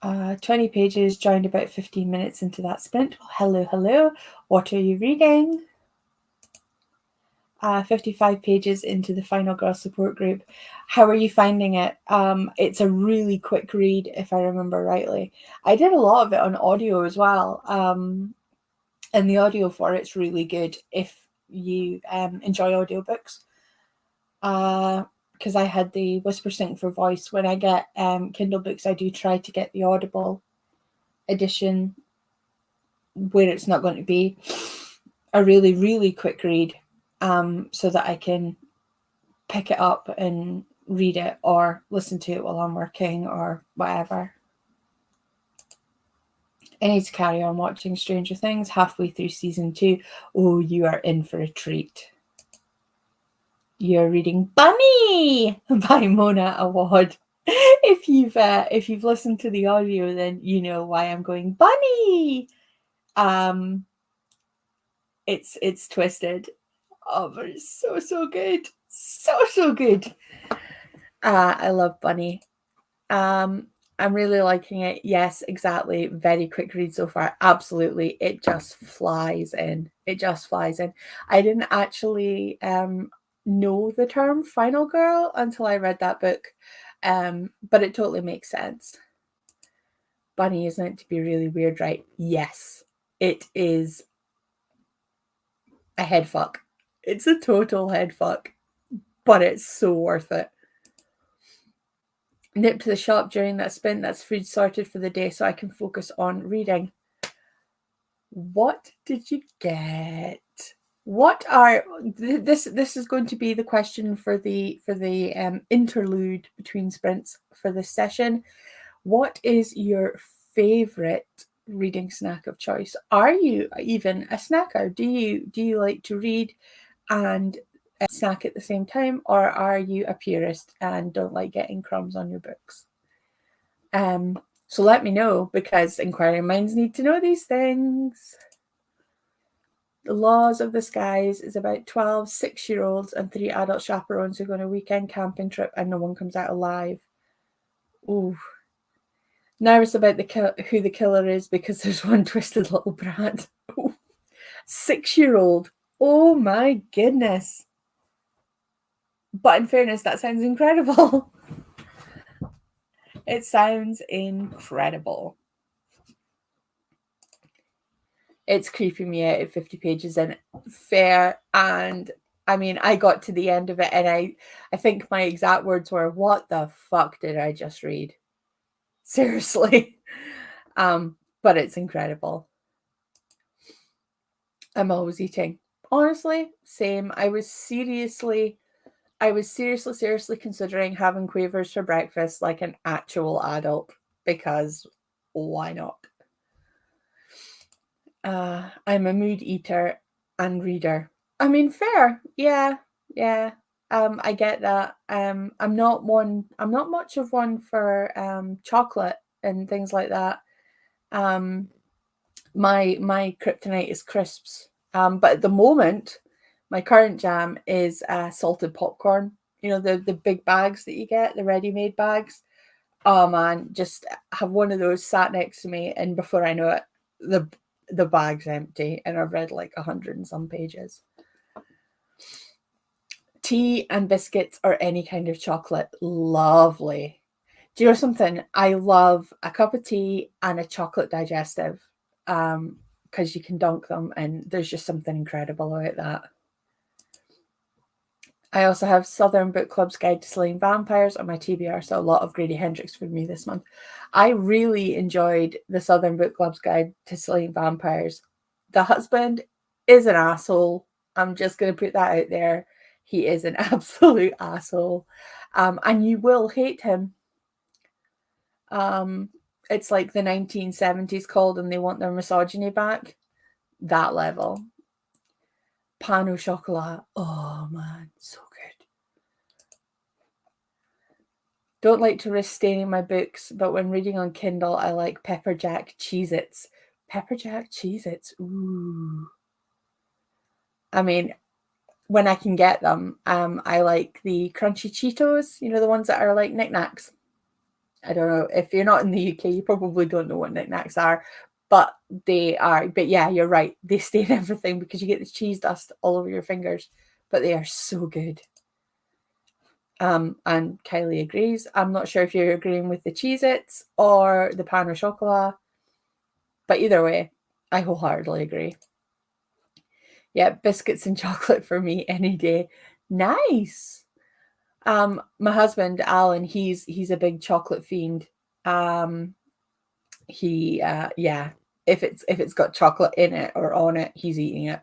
20 pages, joined about 15 minutes into that sprint. Well, hello. What are you reading? 55 pages into the Final Girl support group. How are you finding it? It's a really quick read, if I remember rightly. I did a lot of it on audio as well. And the audio for it's really good if you enjoy audiobooks. Because I had the Whisper Sync for voice. When I get Kindle books, I do try to get the Audible edition where it's not going to be a really, really quick read, so that I can pick it up and read it or listen to it while I'm working or whatever. I need to carry on watching Stranger Things halfway through season 2. Oh, you are in for a treat. You're reading Bunny by Mona Awad. If you've listened to the audio, then you know why I'm going Bunny. It's twisted. Oh, but it's so good. So good. I love Bunny. I'm really liking it. Yes, exactly. Very quick read so far. Absolutely. It just flies in. I didn't actually know the term final girl until I read that book. But it totally makes sense. Bunny, isn't it, to be really weird, right? Yes, it is a head fuck. It's a total head fuck, but it's so worth it. Nip to the shop during that sprint. That's food sorted for the day so I can focus on reading. What did you get? What are this is going to be the question for the interlude between sprints for this session. What is your favorite reading snack of choice? Are you even a snacker? Do you like to read and snack at the same time, or are you a purist and don't like getting crumbs on your books? So let me know, because inquiring minds need to know these things. The Laws of the Skies is about 12 6-year-olds and 3 adult chaperones who go on a weekend camping trip and no one comes out alive. Ooh. Nervous about who the killer is because there's one twisted little brat. 6-year-old. Oh my goodness. But in fairness, that sounds incredible. It sounds incredible. It's creeping me out at 50 pages in. Fair. And I mean, I got to the end of it and I think my exact words were, what the fuck did I just read? Seriously. But it's incredible. I'm always eating. Honestly, same. I was seriously considering having quavers for breakfast like an actual adult, because why not? I'm a mood eater and reader. I mean, fair. Yeah. I get that. I'm not much of one for chocolate and things like that. My kryptonite is crisps. But at the moment, my current jam is salted popcorn. You know, the big bags that you get, the ready-made bags. Oh man, just have one of those sat next to me, and before I know it, the bag's empty, and I've read like 100 and some pages. Tea and biscuits or any kind of chocolate, lovely. Do you know something? I love a cup of tea and a chocolate digestive, because you can dunk them, and there's just something incredible about that. I also have Southern Book Club's Guide to Slaying Vampires on my TBR, so a lot of Grady Hendrix for me this month. I really enjoyed the Southern Book Club's Guide to Slaying Vampires. The husband is an asshole. I'm just going to put that out there. He is an absolute asshole. And you will hate him. It's like the 1970s called and they want their misogyny back. That level. Pain au chocolat. Oh man, so good. Don't like to risk staining my books, but when reading on Kindle, I like Pepper Jack Cheez-Its. Pepper Jack Cheez-Its. Ooh. I mean, when I can get them, I like the crunchy Cheetos, you know, the ones that are like knickknacks. I don't know. If you're not in the UK, you probably don't know what knickknacks are, but they are. But yeah, you're right. They stain everything because you get the cheese dust all over your fingers, but they are so good. And Kylie agrees. I'm not sure if you're agreeing with the Cheez-Its or the pain au chocolat, but either way, I wholeheartedly agree. Yeah, biscuits and chocolate for me any day. Nice. My husband Alan, he's a big chocolate fiend. Yeah, if it's got chocolate in it or on it, he's eating it.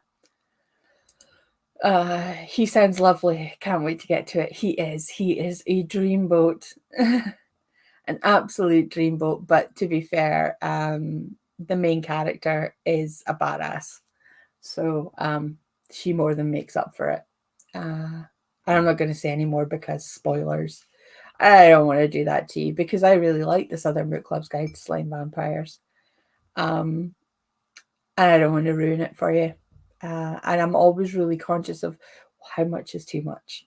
He sounds lovely. Can't wait to get to it. He is a dreamboat. An absolute dreamboat. But to be fair, the main character is a badass. So she more than makes up for it. And I'm not going to say any more because spoilers. I don't want to do that to you because I really like the Southern Book Club's Guide to Slaying Vampires. And I don't want to ruin it for you. And I'm always really conscious of how much is too much.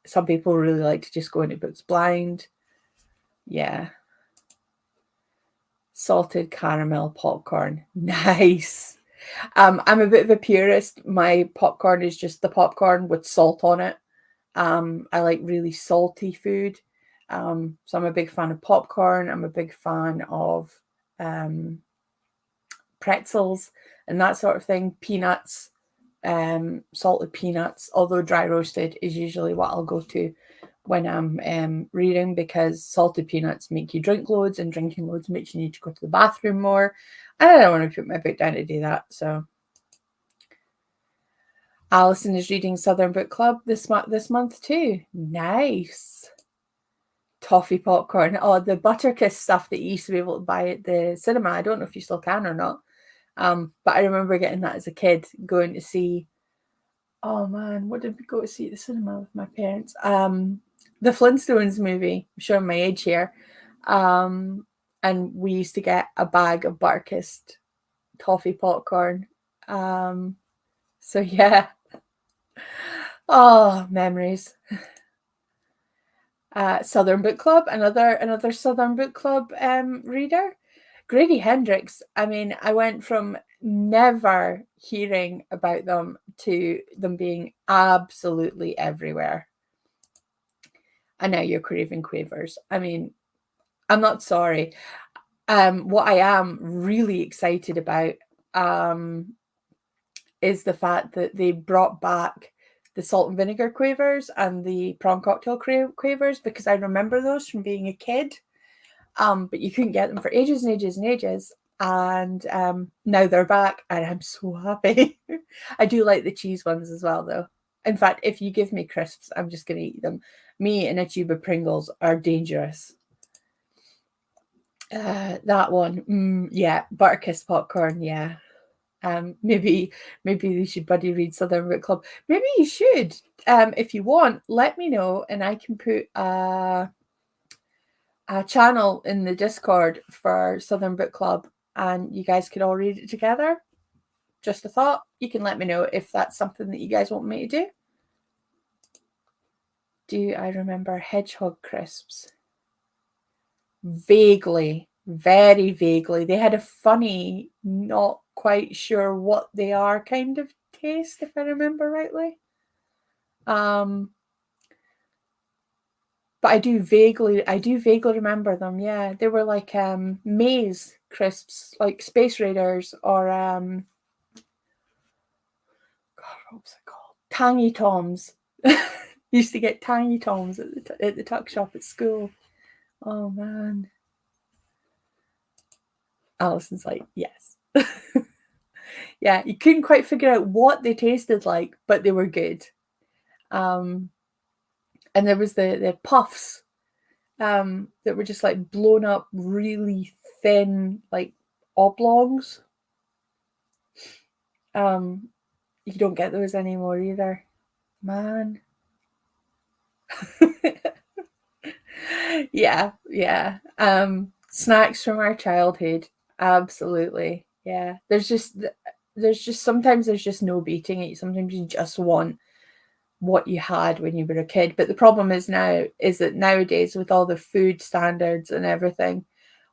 Some people really like to just go into books blind. Yeah. Salted caramel popcorn. Nice. I'm a bit of a purist. My popcorn is just the popcorn with salt on it. I like really salty food. So I'm a big fan of popcorn. I'm a big fan of pretzels and that sort of thing, peanuts, salted peanuts, although dry roasted is usually what I'll go to when I'm reading, because salted peanuts make you drink loads, and drinking loads makes you need to go to the bathroom more, and I don't want to put my book down to do that. So Alison is reading Southern Book Club this month too. Nice. Toffee popcorn. Oh, the Butterkiss stuff that you used to be able to buy at the cinema. I don't know if you still can or not. But I remember getting that as a kid, going to see, oh man, what did we go to see at the cinema with my parents? The Flintstones movie. I'm showing my age here. And we used to get a bag of Butterkiss toffee popcorn. So yeah. Oh, memories. Southern Book Club, another Southern Book Club reader. Grady Hendrix. I mean, I went from never hearing about them to them being absolutely everywhere. And now you're craving quavers. I mean, I'm not sorry. What I am really excited about is the fact that they brought back the salt and vinegar quavers and the prawn cocktail quavers, because I remember those from being a kid. But you couldn't get them for ages and ages and ages. And now they're back, and I'm so happy. I do like the cheese ones as well, though. In fact, if you give me crisps, I'm just going to eat them. Me and a tube of Pringles are dangerous. That one, yeah, Butterkiss popcorn, yeah. Maybe we should buddy read Southern Book Club. Maybe you should. If you want, let me know, and I can put a channel in the Discord for Southern Book Club, and you guys could all read it together. Just a thought. You can let me know if that's something that you guys want me to do. Do I remember hedgehog crisps? Vaguely, very vaguely. They had a funny, not quite sure what they are kind of taste, if I remember rightly. But I do vaguely remember them. Yeah, they were like maize crisps, like Space Raiders, or God, what was it called? Tangy Toms. Used to get Tangy Toms at the tuck shop at school. Oh man. Alison's like, yes. Yeah, you couldn't quite figure out what they tasted like, but they were good. And there was the puffs that were just like blown up, really thin, like oblongs. You don't get those anymore either, man. Yeah. Snacks from our childhood, absolutely. Yeah, there's just sometimes there's just no beating it. Sometimes you just want what you had when you were a kid. But the problem is that nowadays, with all the food standards and everything,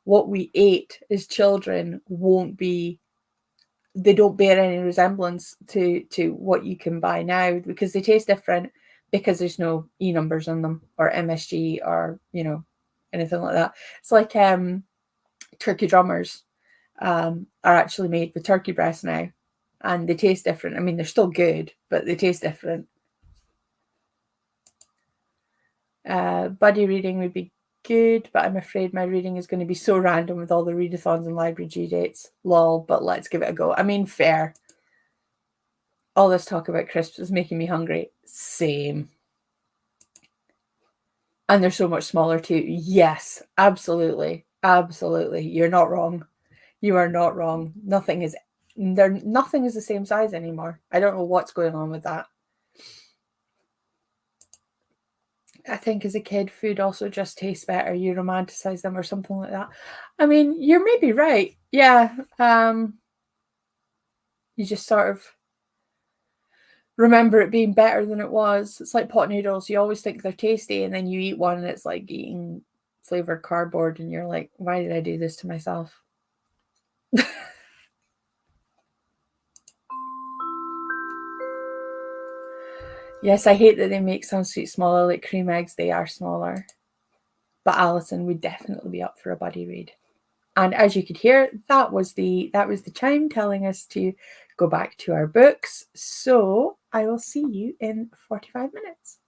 what we ate as children they don't bear any resemblance to what you can buy now, because they taste different, because there's no E numbers on them, or MSG, or anything like that. It's like turkey drummers are actually made with turkey breast now, and they taste different. I mean, they're still good, but they taste different. Buddy reading would be good, but I'm afraid my reading is going to be so random with all the readathons and library due dates. Lol, but let's give it a go. I mean, fair. All this talk about crisps is making me hungry. Same. And they're so much smaller too. Yes, absolutely. Absolutely. You're not wrong. You are not wrong. Nothing is the same size anymore. I don't know what's going on with that. I think as a kid, food also just tastes better. You romanticize them or something like that. I mean, you're maybe right. Yeah. You just sort of remember it being better than it was. It's like pot noodles. You always think they're tasty, and then you eat one and it's like eating flavored cardboard, and you're like, why did I do this to myself? Yes, I hate that they make some sweets smaller, like cream eggs. They are smaller. But Alison would definitely be up for a buddy read. And as you could hear, that was the chime telling us to go back to our books. So I will see you in 45 minutes.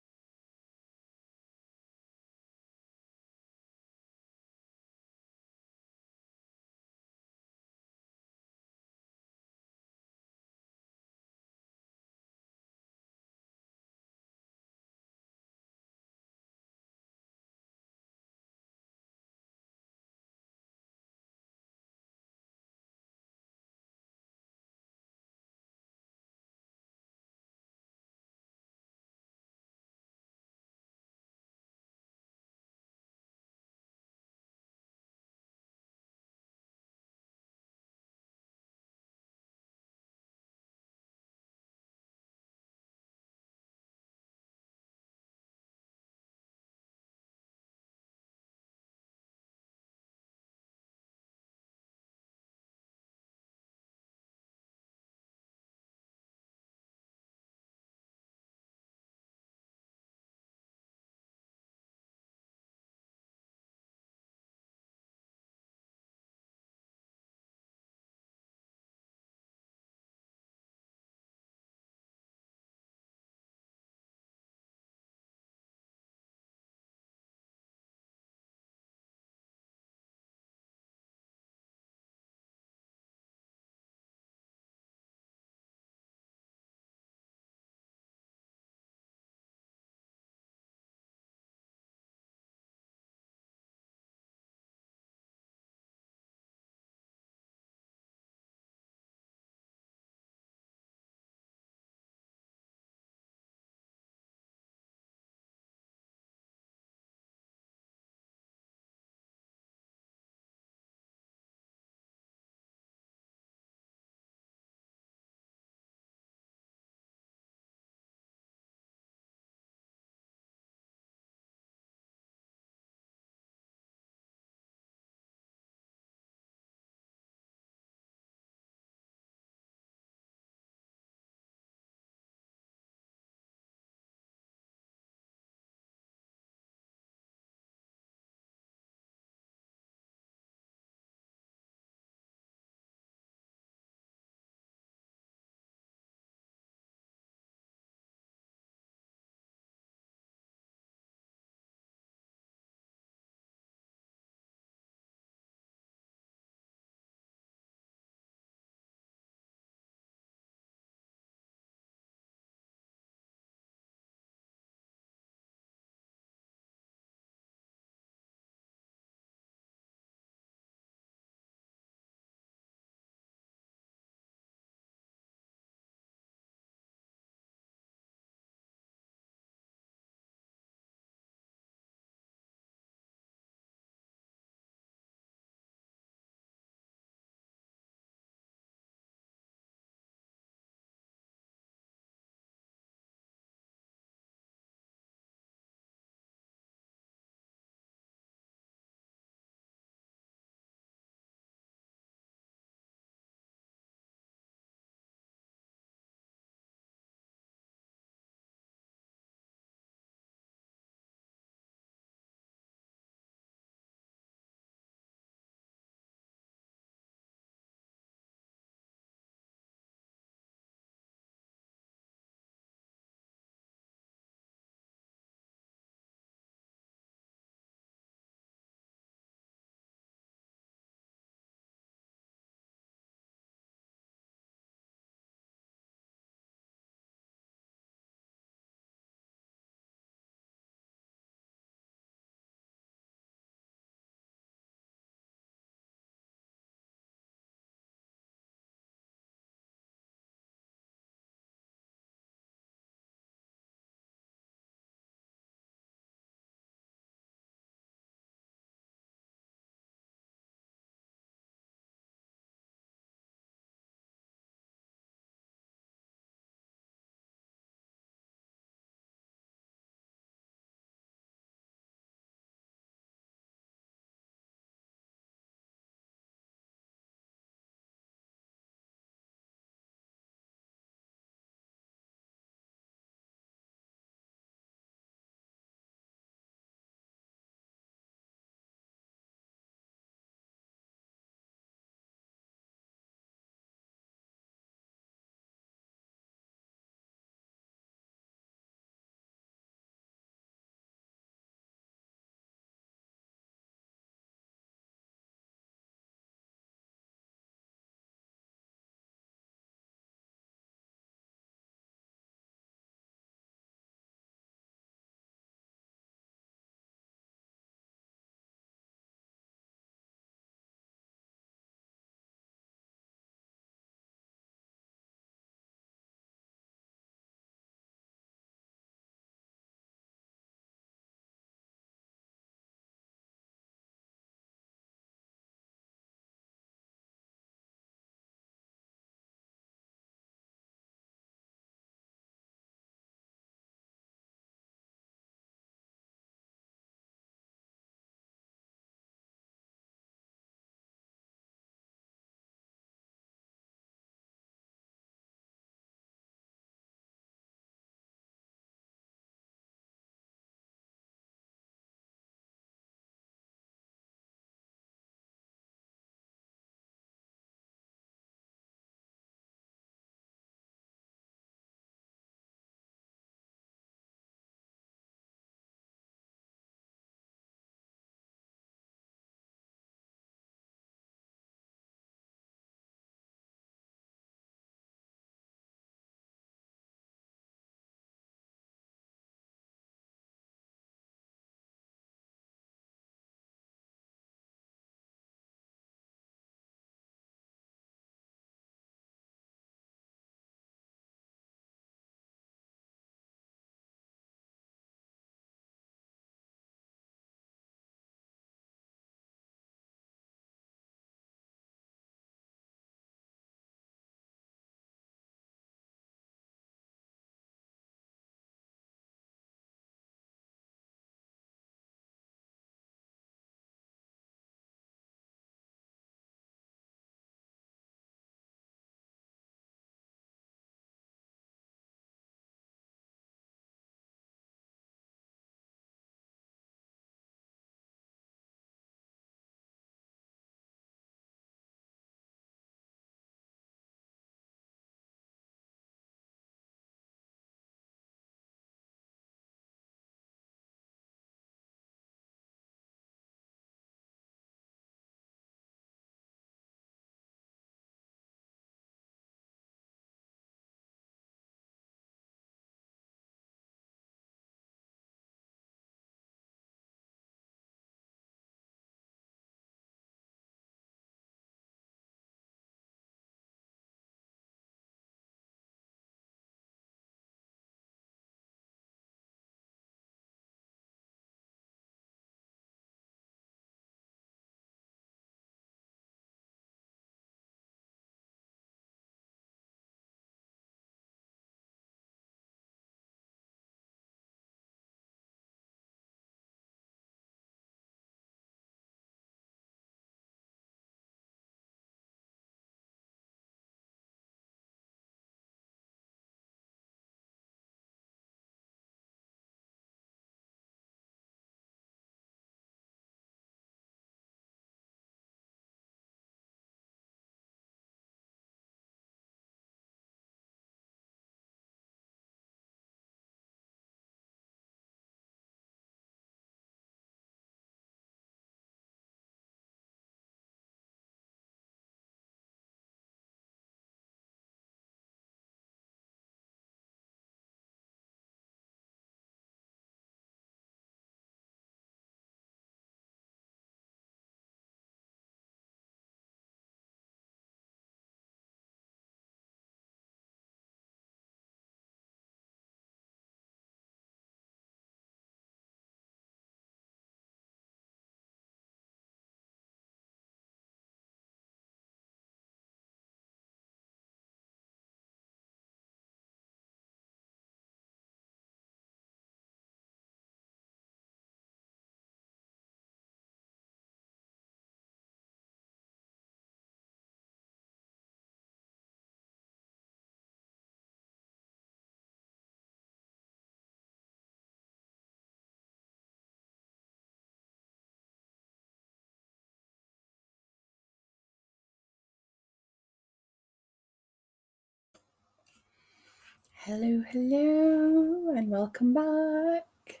Hello, hello, and welcome back.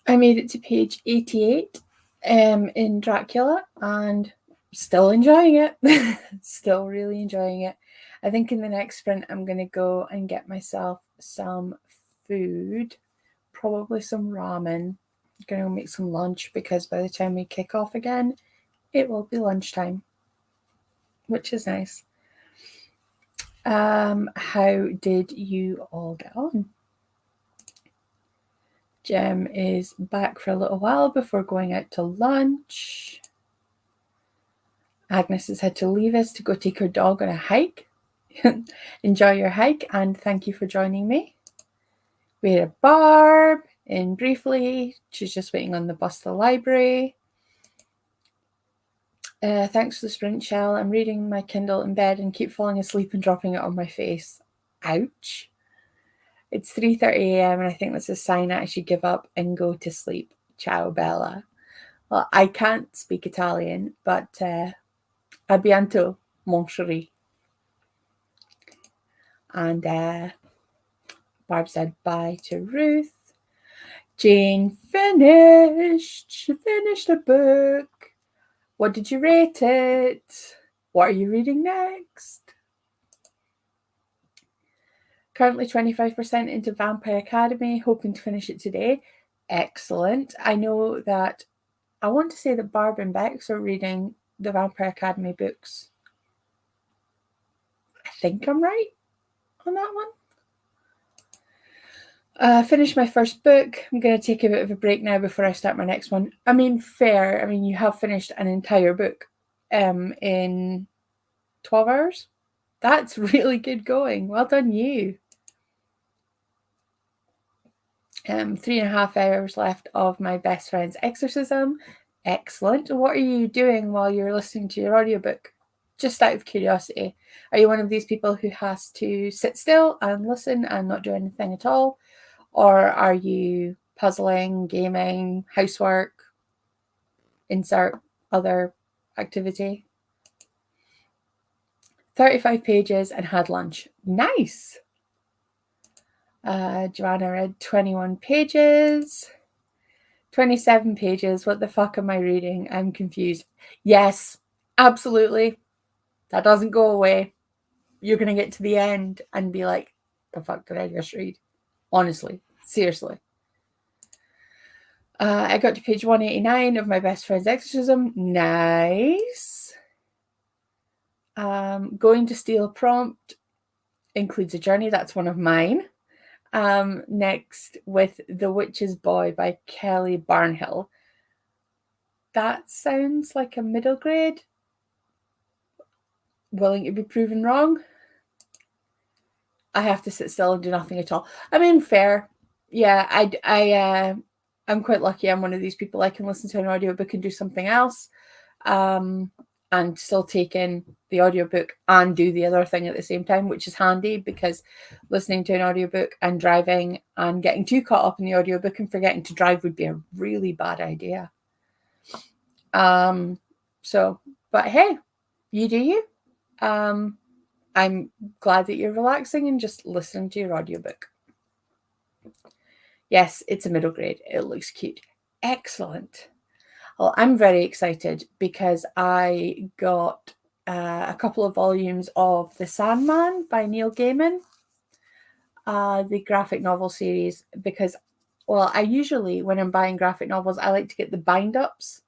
I made it to page 88 in Dracula, and still enjoying it. Still really enjoying it. I think in the next sprint, I'm going to go and get myself some food, probably some ramen. I'm going to make some lunch because by the time we kick off again, it will be lunchtime, which is nice. How did you all get on? Jem is back for a little while before going out to lunch. Agnes has had to leave us to go take her dog on a hike. Enjoy your hike and thank you for joining me. We had a Barb in briefly. She's just waiting on the bus to the library. Thanks for the sprint, Chelle. I'm reading my Kindle in bed and keep falling asleep and dropping it on my face. Ouch. It's 3:30 a.m. and I think that's a sign I should give up and go to sleep. Ciao, Bella. Well, I can't speak Italian, but a bientôt, mon chéri. And Barb said bye to Ruth. Jane finished. She finished a book. What did you rate it? What are you reading next? Currently 25% into Vampire Academy, hoping to finish it today. Excellent. I know that I want to say that Barb and Bex are reading the Vampire Academy books. I think I'm right on that one. Finished my first book. I'm going to take a bit of a break now before I start my next one. I mean, fair. I mean, you have finished an entire book in 12 hours. That's really good going. Well done, you. 3.5 hours left of my best friend's exorcism. Excellent. What are you doing while you're listening to your audiobook? Just out of curiosity. Are you one of these people who has to sit still and listen and not do anything at all? Or are you puzzling, gaming, housework, insert other activity? 35 pages and had lunch. Nice. Joanna read 21 pages. 27 pages. What the fuck am I reading? I'm confused. Yes, absolutely. That doesn't go away. You're going to get to the end and be like, the fuck did I just read? Honestly, seriously. I got to page 189 of my best friend's exorcism. Nice. Going to steal prompt includes a journey. That's one of mine. Next with The Witch's Boy by Kelly Barnhill. That sounds like a middle grade. Willing to be proven wrong. I have to sit still and do nothing at all. I mean, fair. Yeah, I'm quite lucky. I'm one of these people I can listen to an audiobook and do something else. And still take in the audiobook and do the other thing at the same time, which is handy because listening to an audiobook and driving and getting too caught up in the audiobook and forgetting to drive would be a really bad idea. But hey, you do you. I'm glad that you're relaxing and just listening to your audiobook. Yes, it's a middle grade. It looks cute. Excellent. Well, I'm very excited because I got a couple of volumes of The Sandman by Neil Gaiman, the graphic novel series, because, well, I usually, when I'm buying graphic novels, I like to get the bind-ups,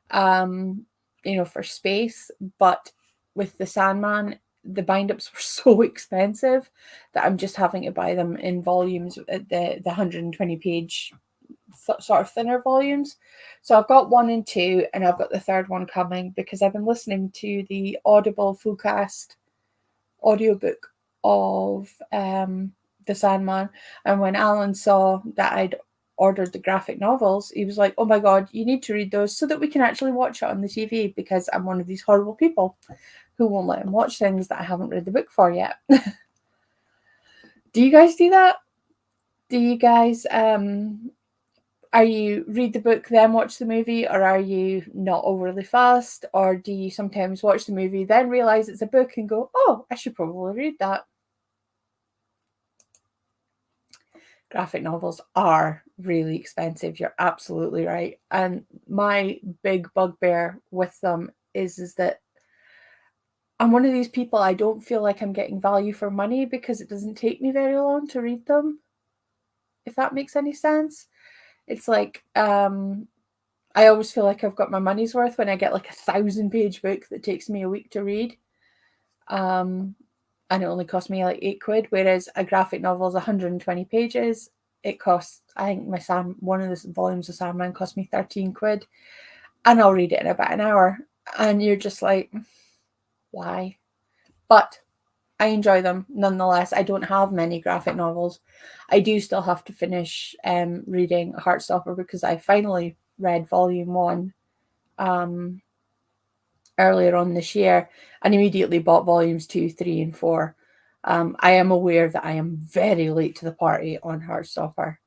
for space, but with The Sandman, the bind-ups were so expensive that I'm just having to buy them in volumes at the 120-page sort of thinner volumes. So I've got 1 and 2, and I've got the third one coming because I've been listening to the Audible Fullcast audiobook of The Sandman. And when Alan saw that I'd ordered the graphic novels, he was like, oh my God, you need to read those so that we can actually watch it on the TV, because I'm one of these horrible people who won't let him watch things that I haven't read the book for yet. Do you guys do that? Do you guys are you read the book then watch the movie, or are you not overly fast, or do you sometimes watch the movie then realize it's a book and go, oh, I should probably read that? graphic novels are really expensive. You're absolutely right. And my big bugbear with them is that I'm one of these people, I don't feel like I'm getting value for money because it doesn't take me very long to read them, if that makes any sense. It's like I always feel like I've got my money's worth when I get like 1,000-page book that takes me a week to read. Um, and it only cost me like £8, whereas a graphic novel is 120 pages. It costs, I think one of the volumes of Sandman cost me £13, and I'll read it in about an hour. And you're just like, why? But I enjoy them nonetheless. I don't have many graphic novels. I do still have to finish reading Heartstopper because I finally read volume 1 earlier on this year and immediately bought volumes 2, 3, and 4. I am aware that I am very late to the party on Heartstopper.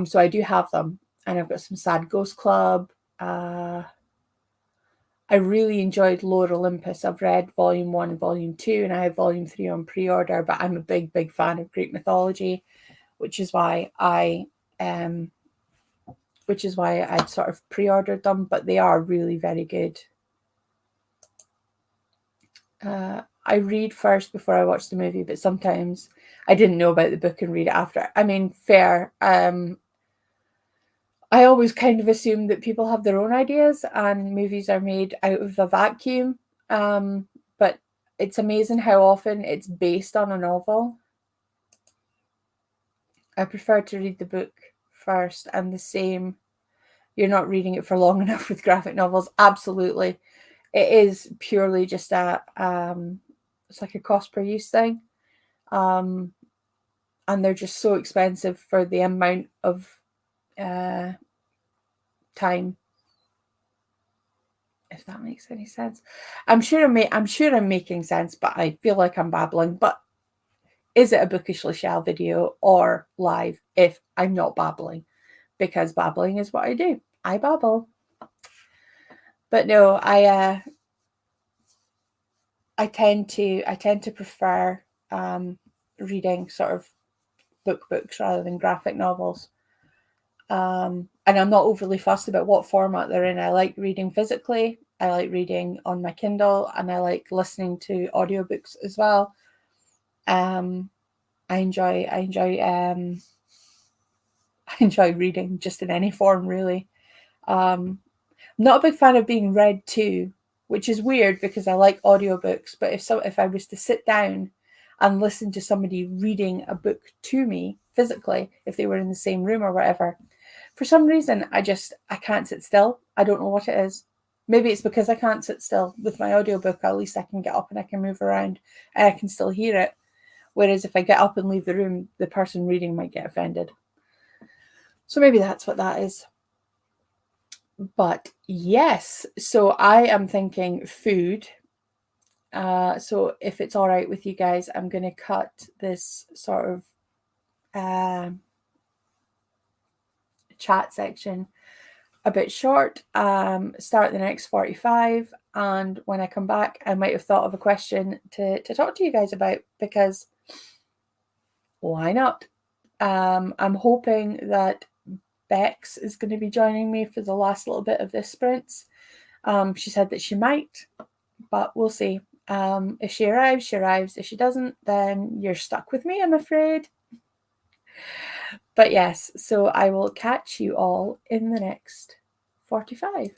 So I do have them, and I've got some Sad Ghost Club. I really enjoyed Lore Olympus. I've read volume 1 and volume 2, and I have volume 3 on pre-order, but I'm a big, big fan of Greek mythology, which is why I'd sort of pre-ordered them, but they are really very good. I read first before I watch the movie, but sometimes I didn't know about the book and read it after. I mean, fair. I always kind of assume that people have their own ideas and movies are made out of a vacuum. But it's amazing how often it's based on a novel. I prefer to read the book first, and the same. You're not reading it for long enough with graphic novels. Absolutely. It is purely just it's like a cost per use thing. And they're just so expensive for the amount of time, if that makes any sense. I'm sure I'm making sense, but I feel like I'm babbling. But is it a bookishly Chelle video or live if I'm not babbling? Because babbling is what I do. I babble. But no, I tend to prefer reading sort of books rather than graphic novels. And I'm not overly fussed about what format they're in. I like reading physically. I like reading on my Kindle, and I like listening to audiobooks as well. I enjoy I enjoy reading just in any form, really. I'm not a big fan of being read to, which is weird because I like audiobooks. But if I was to sit down and listen to somebody reading a book to me physically, if they were in the same room or whatever, for some reason I can't sit still. I don't know what it is. Maybe it's because I can't sit still. With my audiobook, at least I can get up and I can move around and I can still hear it. Whereas if I get up and leave the room, the person reading might get offended. So maybe that's what that is. But yes, so I am thinking food. So if it's all right with you guys, I'm going to cut this sort of chat section a bit short, start the next 45, and when I come back I might have thought of a question to talk to you guys about, because why not? I'm hoping that Bex is going to be joining me for the last little bit of this sprint. She said that she might, but we'll see. If she arrives, she arrives. If she doesn't, then you're stuck with me, I'm afraid. But yes, so I will catch you all in the next 45.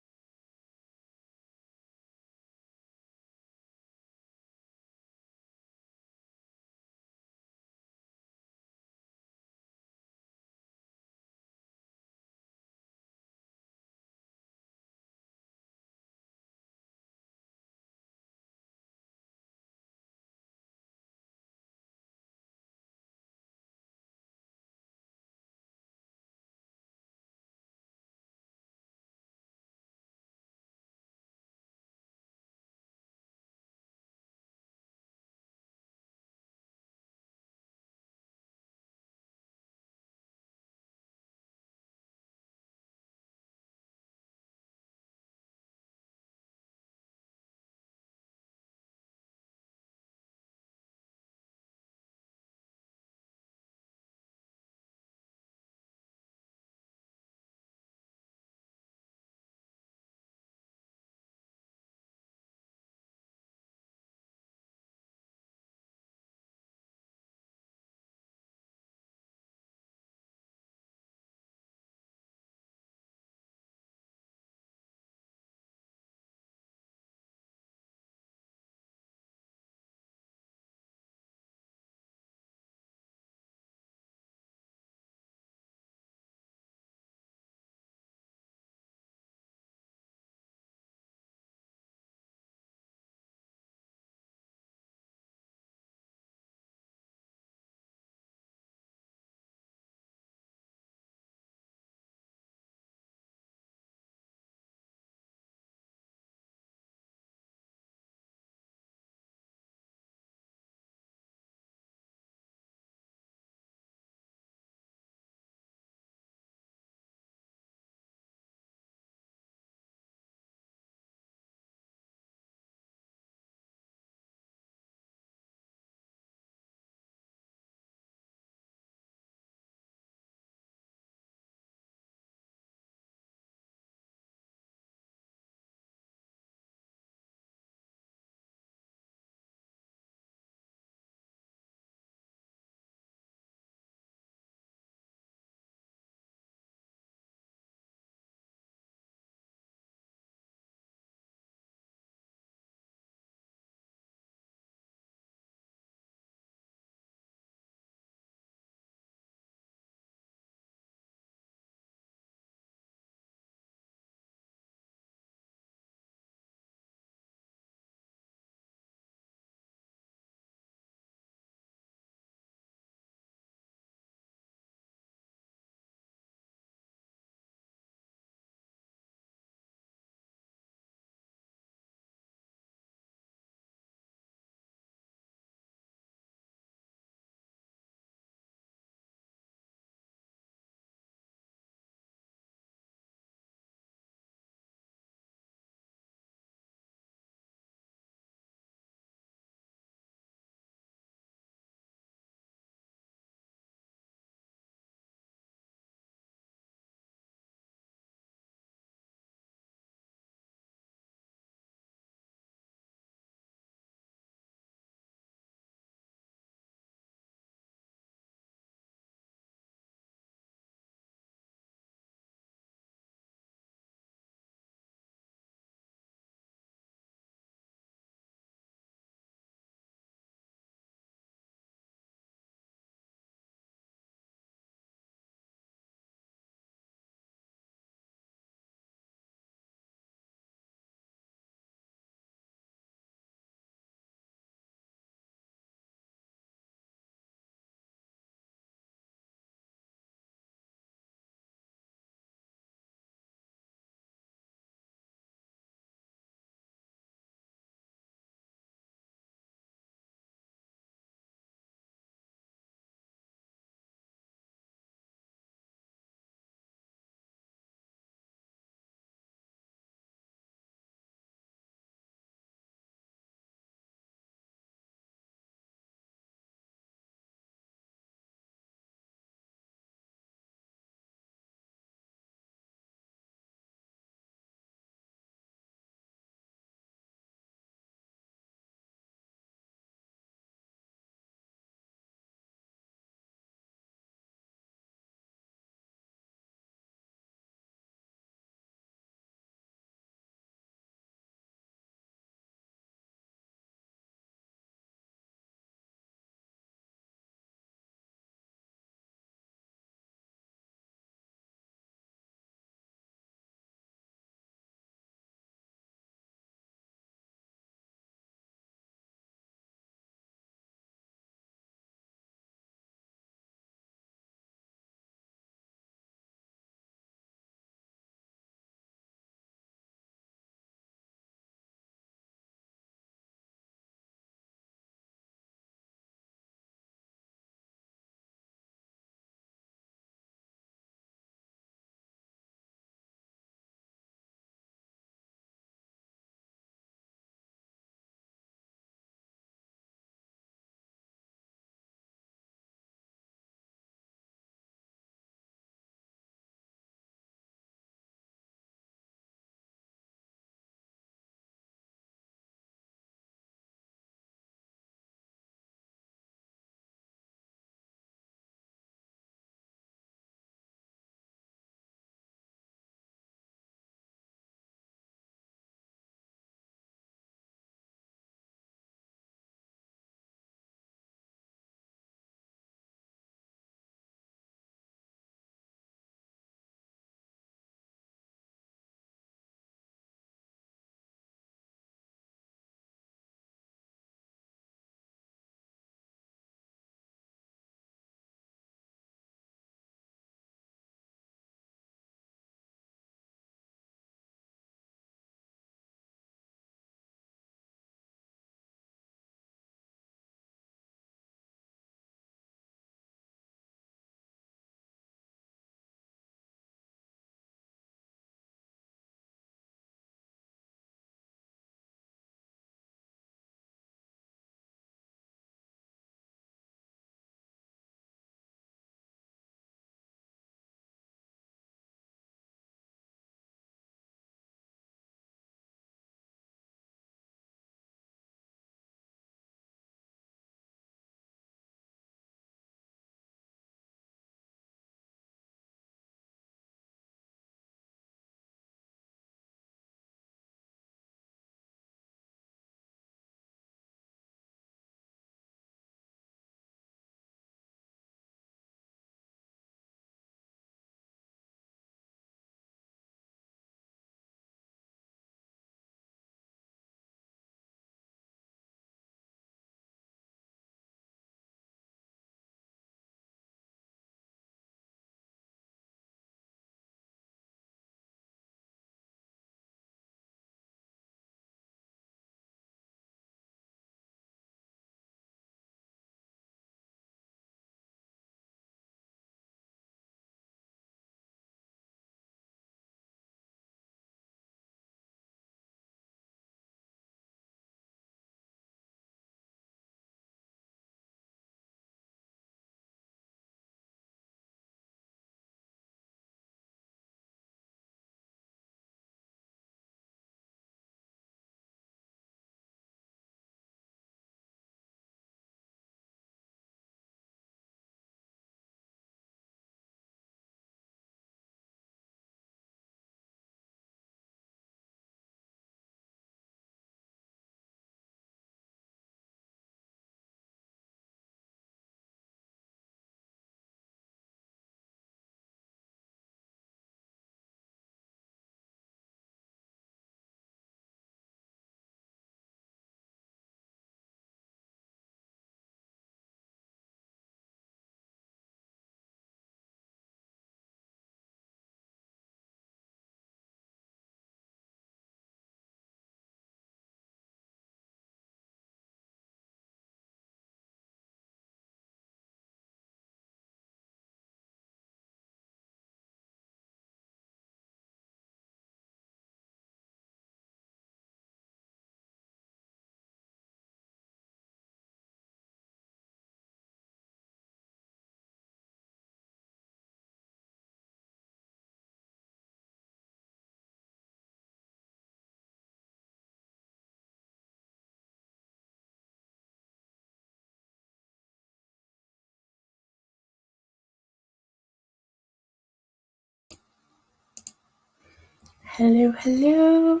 Hello, hello.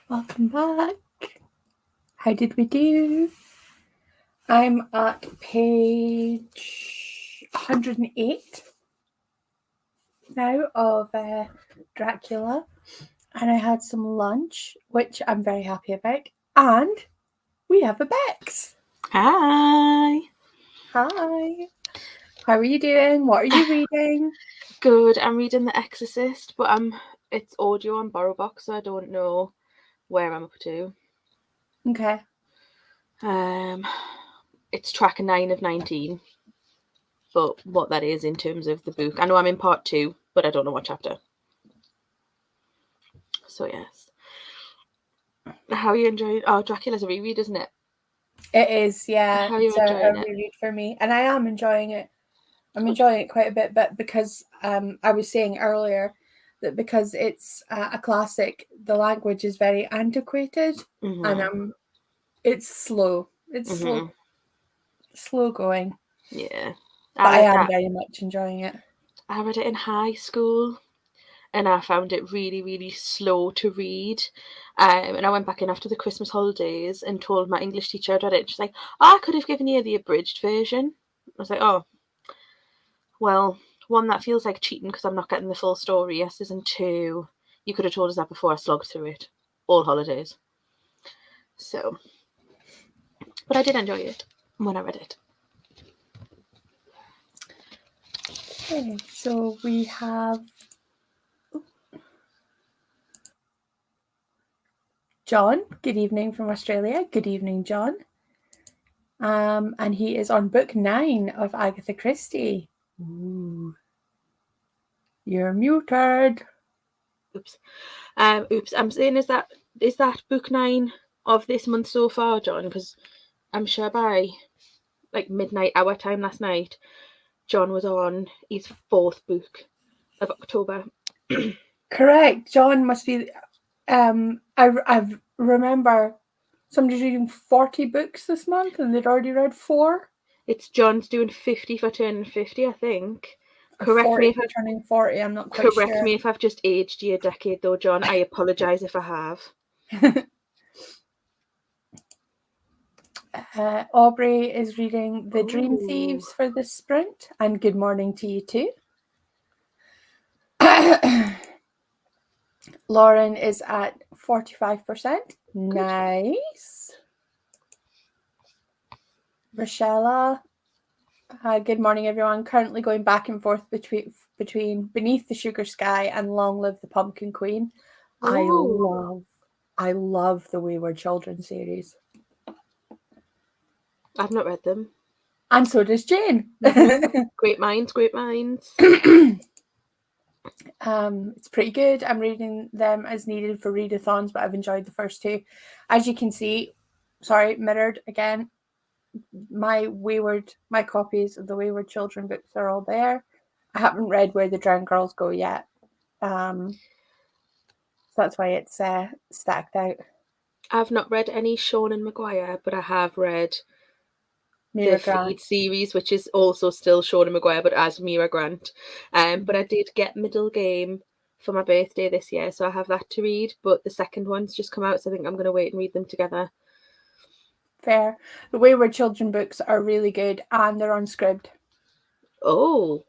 Welcome back. How did we do? I'm at page 108 now of Dracula, and I had some lunch, which I'm very happy about, and we have a Bex. Hi. Hi. How are you doing? What are you reading? Good. I'm reading The Exorcist, but it's audio on BorrowBox, so I don't know where I'm up to. Okay. It's track 9 of 19, but what that is in terms of the book. I know I'm in part 2, but I don't know what chapter. So yes. How are you enjoying? Oh, Dracula's a reread, isn't it? It is, yeah. How are you It's enjoying a it? reread for me, and I am enjoying it. I'm Good. enjoying it quite a bit, but because I was saying earlier that because it's a classic, the language is very antiquated, and it's slow. It's slow going. Yeah. But I am very much enjoying it. I read it in high school, and I found it really, really slow to read. And I went back in after the Christmas holidays and told my English teacher I'd read it. She's like, oh, I could have given you the abridged version. I was like, oh, well, one, that feels like cheating because I'm not getting the full story, yes, and two, you could have told us that before I slogged through it all holidays. So, but I did enjoy it when I read it. Okay, so we have John. Good evening from Australia. Good evening, John. And he is on book 9 of Agatha Christie. Ooh. You're muted. Oops. I'm saying, is that book 9 of this month so far, John? Because I'm sure by like midnight our time last night, John was on his 4th book of October. Correct. John must be. I remember somebody's reading 40 books this month, and they'd already read 4. It's John's doing 50 for turning 50, I think. Or Correct 40 me if for turning 40. I'm not quite correct sure. me if I've just aged you a decade, though, John. I apologise if I have. Aubrey is reading The Dream Thieves for this sprint, and good morning to you too. Lauren is at 45%. Nice. Rochella. Good morning, everyone. Currently going back and forth between Beneath the Sugar Sky and Long Live the Pumpkin Queen. Ooh. I love the Wayward Children series. I've not read them. And so does Jane. Great minds, great minds. It's pretty good. I'm reading them as needed for readathons, but I've enjoyed the first 2. As you can see, sorry, mirrored again. My copies of the Wayward Children books are all there. I haven't read Where the Drowned Girls Go yet. So that's why it's stacked out. I've not read any Seanan Maguire, but I have read Mira the Grant Feed series, which is also still Seanan Maguire, but as Mira Grant. But I did get Middle Game for my birthday this year, so I have that to read. But the second one's just come out, so I think I'm going to wait and read them together. Fair. The Wayward Children books are really good, and they're on Scribd. Oh,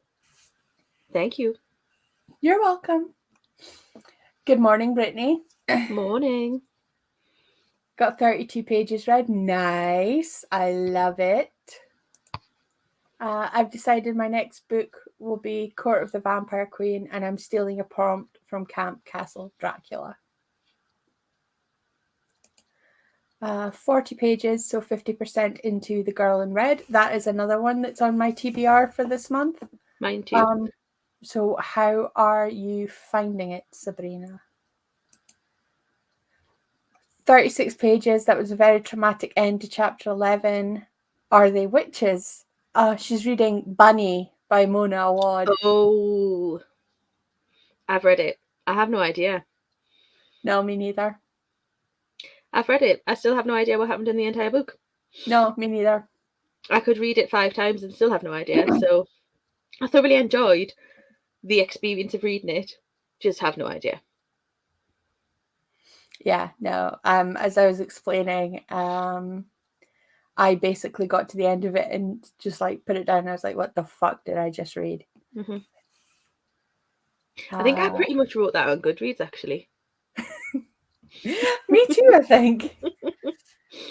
thank you. You're welcome. Good morning, Brittany. Morning. Got 32 pages read. Nice. I love it. I've decided my next book will be Court of the Vampire Queen, and I'm stealing a prompt from Camp Castle Dracula. 40 pages, so 50% into The Girl in Red. That is another one that's on my TBR for this month. Mine too. So how are you finding it, Sabrina? 36 pages. That was a very traumatic end to chapter 11. Are they witches? She's reading Bunny by Mona Awad. Oh, I've read it. I have no idea. No, me neither. I've read it. I still have no idea what happened in the entire book. No, me neither. I could read it 5 times and still have no idea. So I thoroughly enjoyed the experience of reading it. Just have no idea. Yeah, no. As I was explaining, I basically got to the end of it and just like put it down. I was like, "What the fuck did I just read?" Mm-hmm. I think I pretty much wrote that on Goodreads, actually. Me too, I think.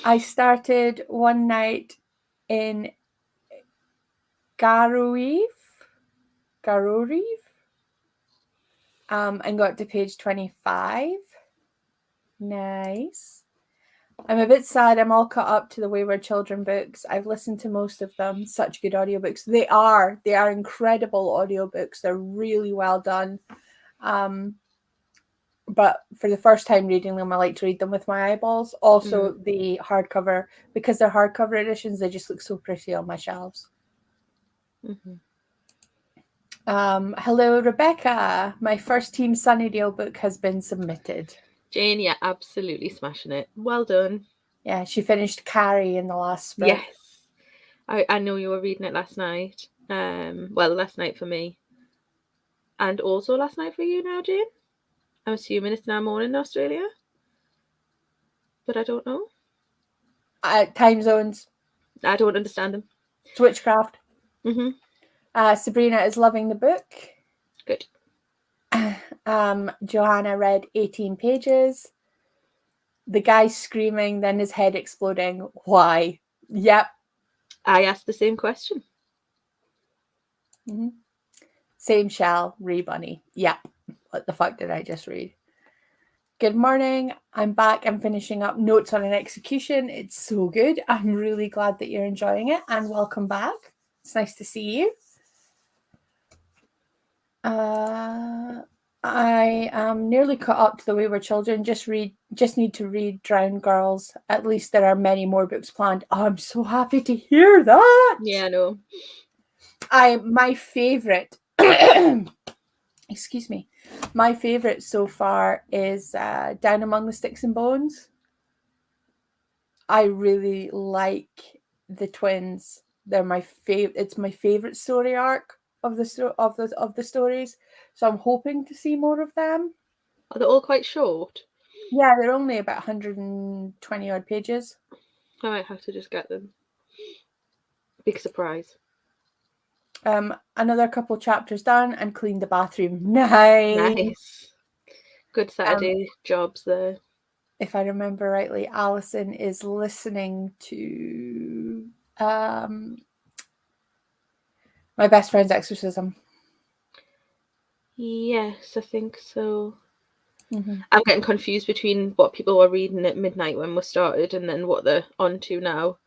I started One Night in Garoeve, and got to page 25. Nice. I'm a bit sad. I'm all caught up to the Wayward Children books. I've listened to most of them. Such good audiobooks. They are incredible audiobooks. They're really well done. But for the first time reading them, I like to read them with my eyeballs. Also, the hardcover, because they're hardcover editions, they just look so pretty on my shelves. Mm-hmm. Hello, Rebecca. My first Team Sunnydale book has been submitted. Jane, yeah, absolutely smashing it. Well done. Yeah, she finished Carrie in the last sprint. Yes. I know you were reading it last night. Well, last night for me. And also last night for you now, Jane. I'm assuming it's now morning in Australia. But I don't know. Time zones. I don't understand them. Switchcraft. Mm-hmm. Sabrina is loving the book. Good. Johanna read 18 pages. The guy screaming, then his head exploding. Why? Yep. I asked the same question. Mm-hmm. Same Chelle, Bunny. Yep. What the fuck did I just read? Good morning. I'm back. I'm finishing up Notes on an Execution. It's so good. I'm really glad that you're enjoying it, and welcome back. It's nice to see you. I am nearly caught up to the Wayward Children. Just need to read Drowned Girls. At least there are many more books planned. Oh, I'm so happy to hear that. Yeah, I know. My favorite excuse me. My favorite so far is Down Among the Sticks and Bones. I really like the twins. They're my favorite. It's my favorite story arc of the stories. So I'm hoping to see more of them. Are they all quite short? Yeah, they're only about 120 odd pages. I might have to just get them. Big surprise. Another couple chapters done and cleaned the bathroom. Nice. Good Saturday jobs there. If I remember rightly, Alison is listening to My Best Friend's Exorcism. Yes, I think so. Mm-hmm. I'm getting confused between what people were reading at midnight when we started and then what they're on to now.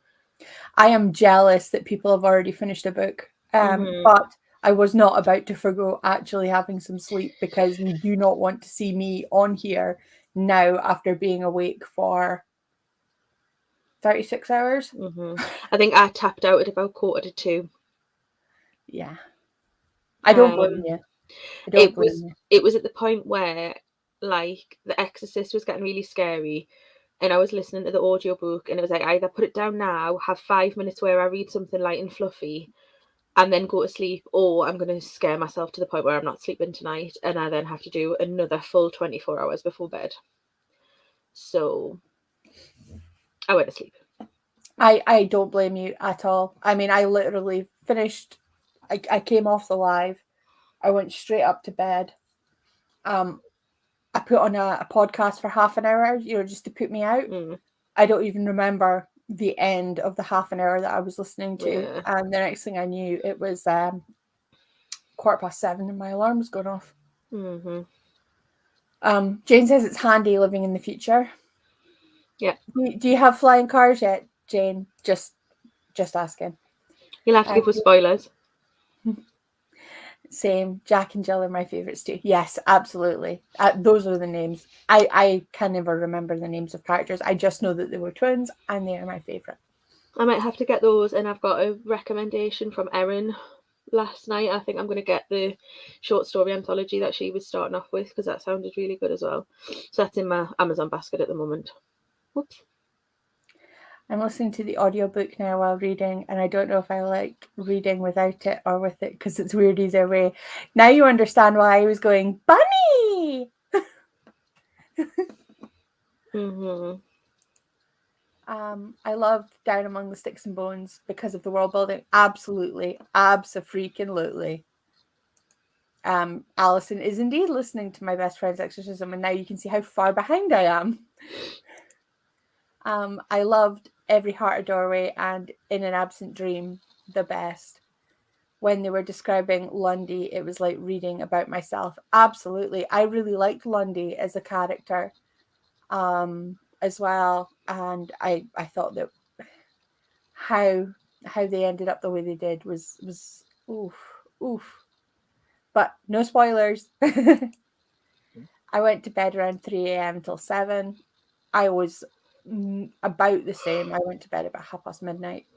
I am jealous that people have already finished a book, but I was not about to forgo actually having some sleep because you do not want to see me on here now after being awake for 36 hours. I think I tapped out at about 1:45. Yeah. I don't blame you. It was at the point where, like, The Exorcist was getting really scary and I was listening to the audiobook and it was like, either put it down now, have 5 minutes where I read something light and fluffy and then go to sleep, or I'm going to scare myself to the point where I'm not sleeping tonight and I then have to do another full 24 hours before bed. So I went to sleep. I don't blame you at all. I mean, I literally finished, I came off the live, I went straight up to bed. I put on a podcast for half an hour, just to put me out. I don't even remember the end of the half an hour that I was listening to. Yeah. And the next thing I knew, it was 7:15 and my alarm was going off. Jane says it's handy living in the future. Yeah. Do you have flying cars yet, Jane? Just asking. You'll have to give us spoilers. Same. Jack and Jill are my favourites too. Yes, absolutely. Those are the names. I can never remember the names of characters. I just know that they were twins and they are my favourite. I might have to get those, and I've got a recommendation from Erin last night. I think I'm going to get the short story anthology that she was starting off with because that sounded really good as well. So that's in my Amazon basket at the moment. Whoops. I'm listening to the audiobook now while reading, and I don't know if I like reading without it or with it because it's weird either way. Now you understand why I was going, Bunny! Mm-hmm. I loved Down Among the Sticks and Bones because of the world building. Absolutely. Abso-freaking-lutely. Alison is indeed listening to my best friend's exorcism, and now you can see how far behind I am. I loved Every Heart a Doorway and In an Absent Dream the best. When they were describing Lundy, it was like reading about myself. Absolutely. I really liked Lundy as a character as well. And I thought that how they ended up the way they did was oof. But no spoilers. I went to bed around 3 a.m. till 7. I was about the same. I went to bed about midnight.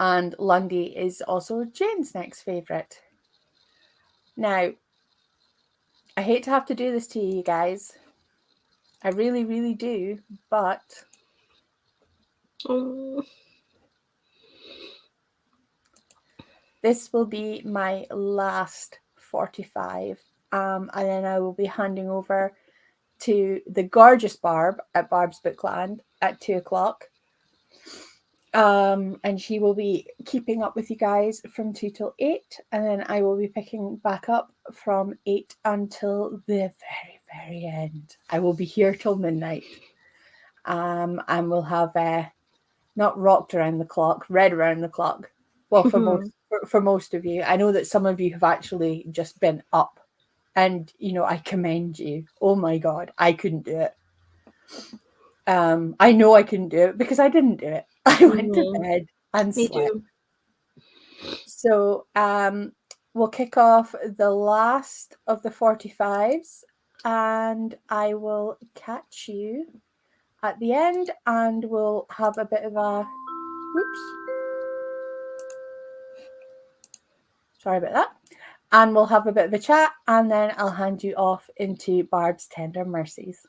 And Lundy is also Jane's next favourite. Now, I hate to have to do this to you guys. I really, really do. But this will be my last 45. And then I will be handing over to the gorgeous Barb at Barb's Bookland at 2 o'clock. And she will be keeping up with you guys from 2 till 8, and then I will be picking back up from 8 until the very, very end. I will be here till midnight. And we'll have not rocked around the clock, read around the clock. Well, for most of you. I know that some of you have actually just been up, and I commend you. Oh my god, I couldn't do it. I know I couldn't do it because I didn't do it. I went to bed and slept. So we'll kick off the last of the 45s, and I will catch you at the end, and we'll have a bit of a sorry about that, and we'll have a bit of a chat, and then I'll hand you off into Barb's Tender Mercies.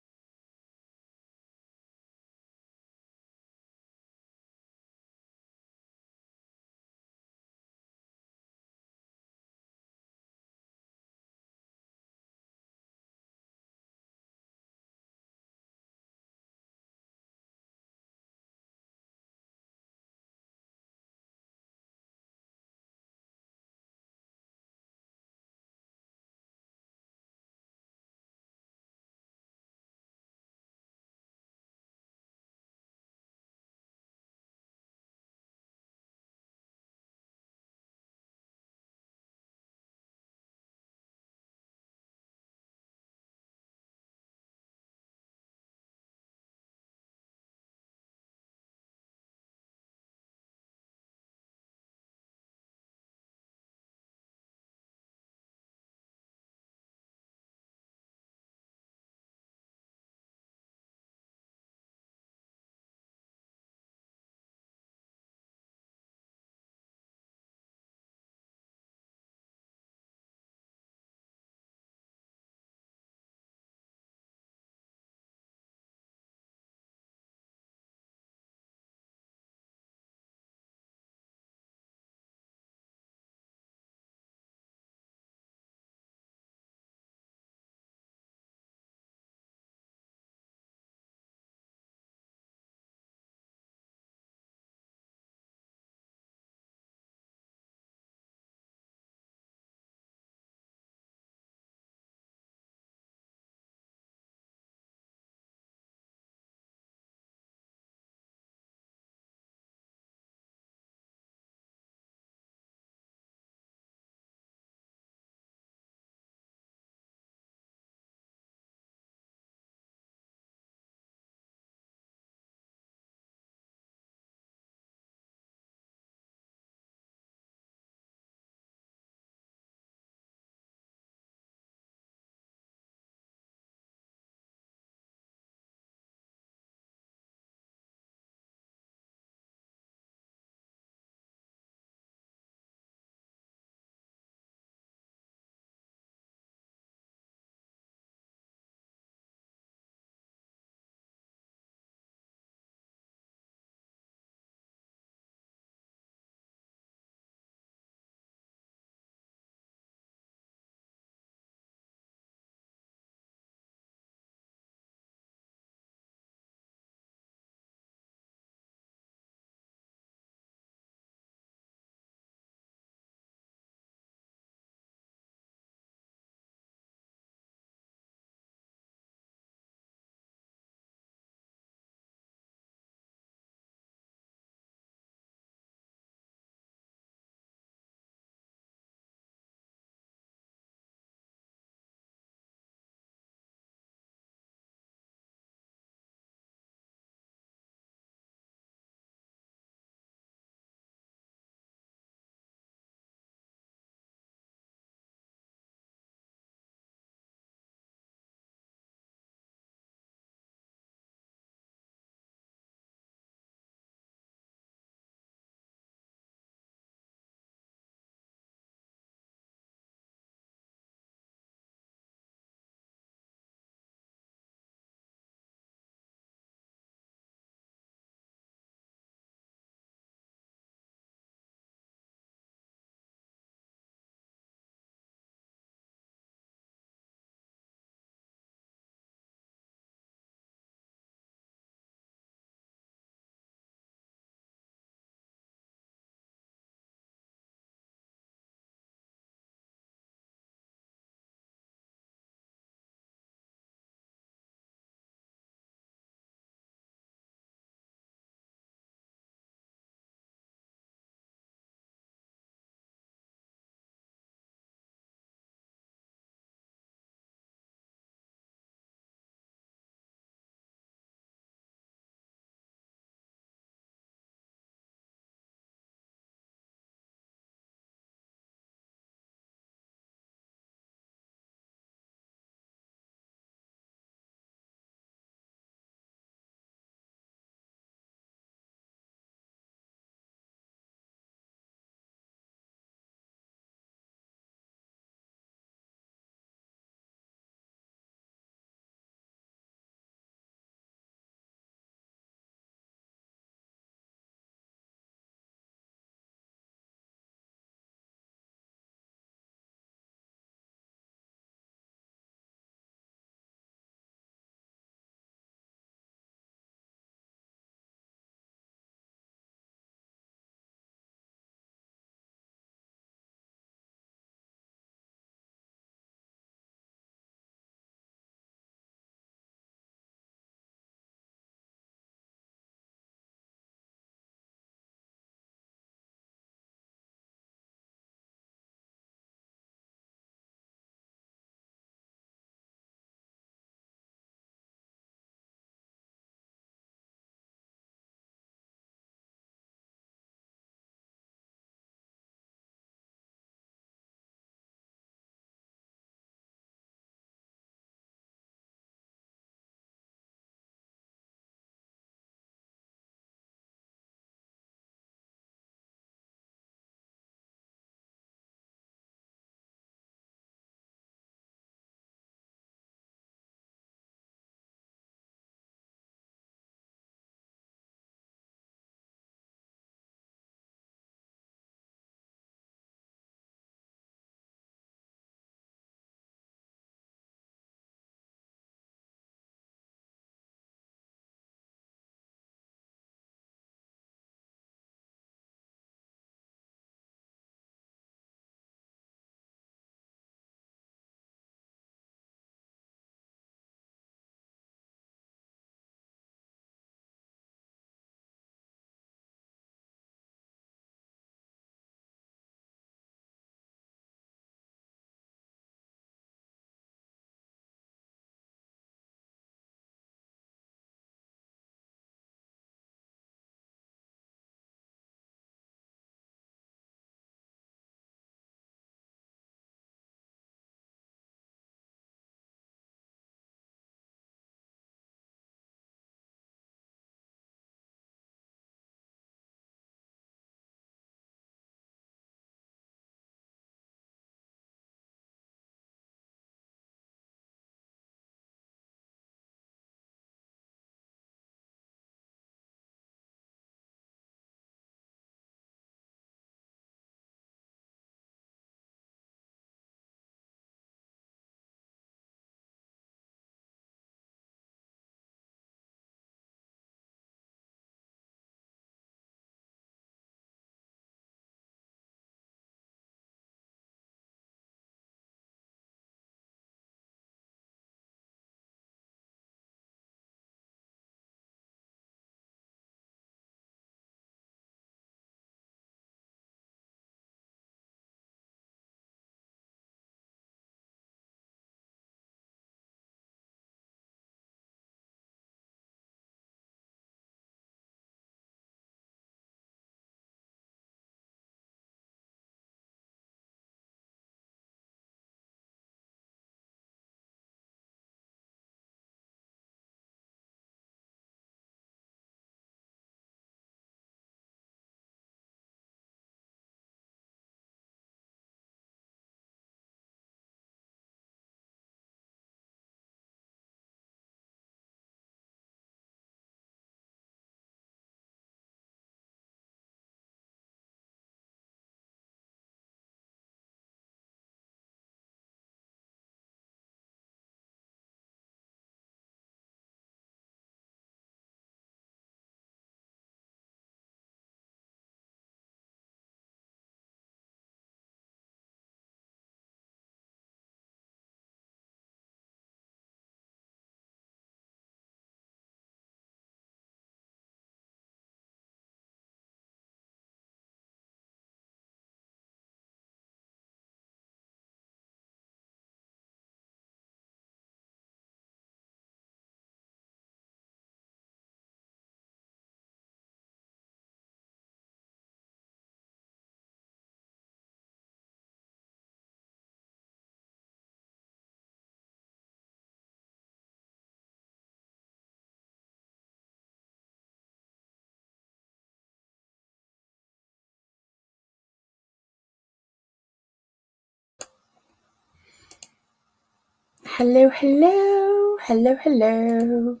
Hello, hello, hello, hello,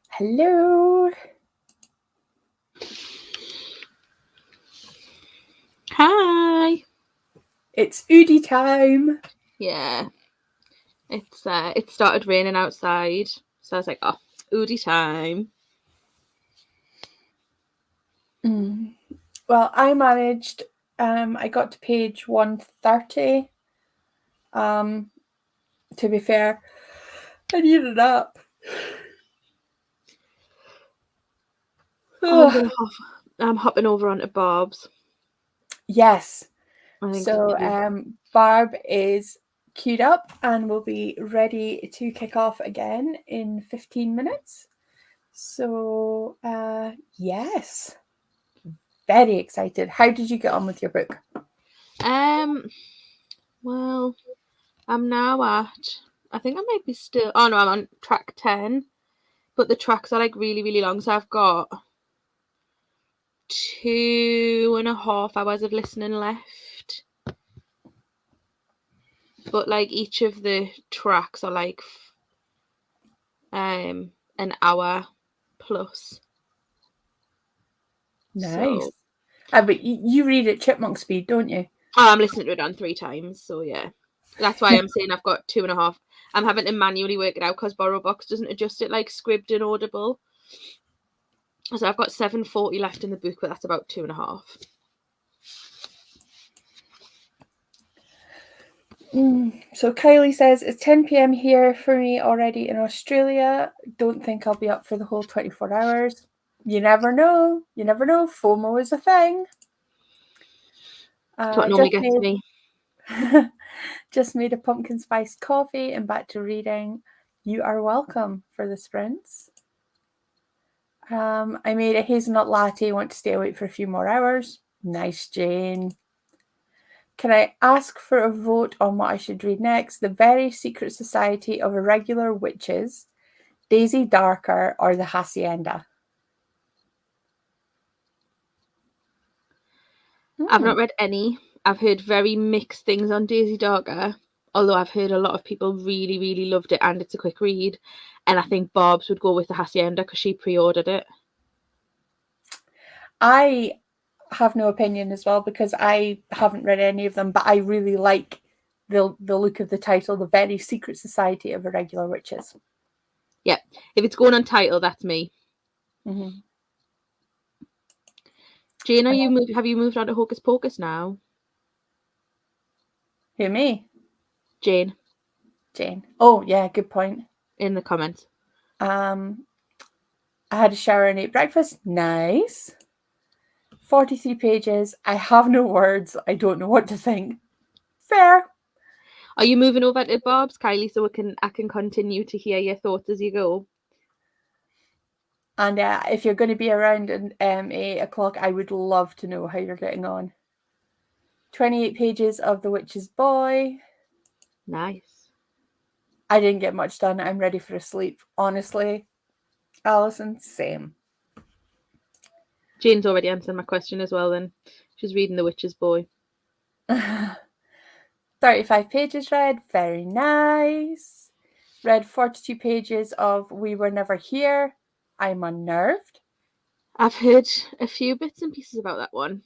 hello. Hi. It's Oodie time. Yeah. It started raining outside, so I was like, oh, Oodie time. Well, I managed. I got to page 130. To be fair, I needed a nap. I'm hopping over onto Bob's. Yes. I think So, Barb is queued up and will be ready to kick off again in 15 minutes. So, yes, very excited. How did you get on with your book? Well, I'm now I think I might be still. Oh no, I'm on track 10, but the tracks are like really, really long. So I've got 2.5 hours of listening left. But like each of the tracks are like an hour plus. Nice. So, But you read at chipmunk speed, don't you? I'm listening to it on 3 times. So yeah, that's why I'm saying I've got 2.5. I'm having to manually work it out because BorrowBox doesn't adjust it like Scribd and Audible. So I've got 740 left in the book, but that's about 2.5. So Kylie says it's 10 p.m. here for me already in Australia. Don't think I'll be up for the whole 24 hours. You never know. You never know. FOMO is a thing. That's what normally gets me. Just made a pumpkin spice coffee and back to reading. You are welcome for the sprints. I made a hazelnut latte. Want to stay awake for a few more hours. Nice, Jane. Can I ask for a vote on what I should read next? The Very Secret Society of Irregular Witches, Daisy Darker, or The Hacienda? I've not read any. I've heard very mixed things on Daisy Darker, although I've heard a lot of people really, really loved it and it's a quick read. And I think Bob's would go with the Hacienda because she pre-ordered it. I have no opinion as well because I haven't read any of them, but I really like the look of the title, The Very Secret Society of Irregular Witches. Yeah, if it's going Untitled, that's me. Mm-hmm. Jane, have you moved on to Hocus Pocus now? Who, me? Jane. Oh, yeah, good point. In the comments. I had a shower and ate breakfast. Nice. 43 pages. I have no words. I don't know what to think. Fair. Are you moving over to Bob's, Kylie, so I can continue to hear your thoughts as you go? And if you're going to be around at 8 o'clock, I would love to know how you're getting on. 28 pages of The Witch's Boy. Nice. I didn't get much done. I'm ready for a sleep. Honestly, Alison, same. Jane's already answered my question as well then. She's reading The Witch's Boy. 35 pages read. Very nice. Read 42 pages of We Were Never Here. I'm unnerved. I've heard a few bits and pieces about that one.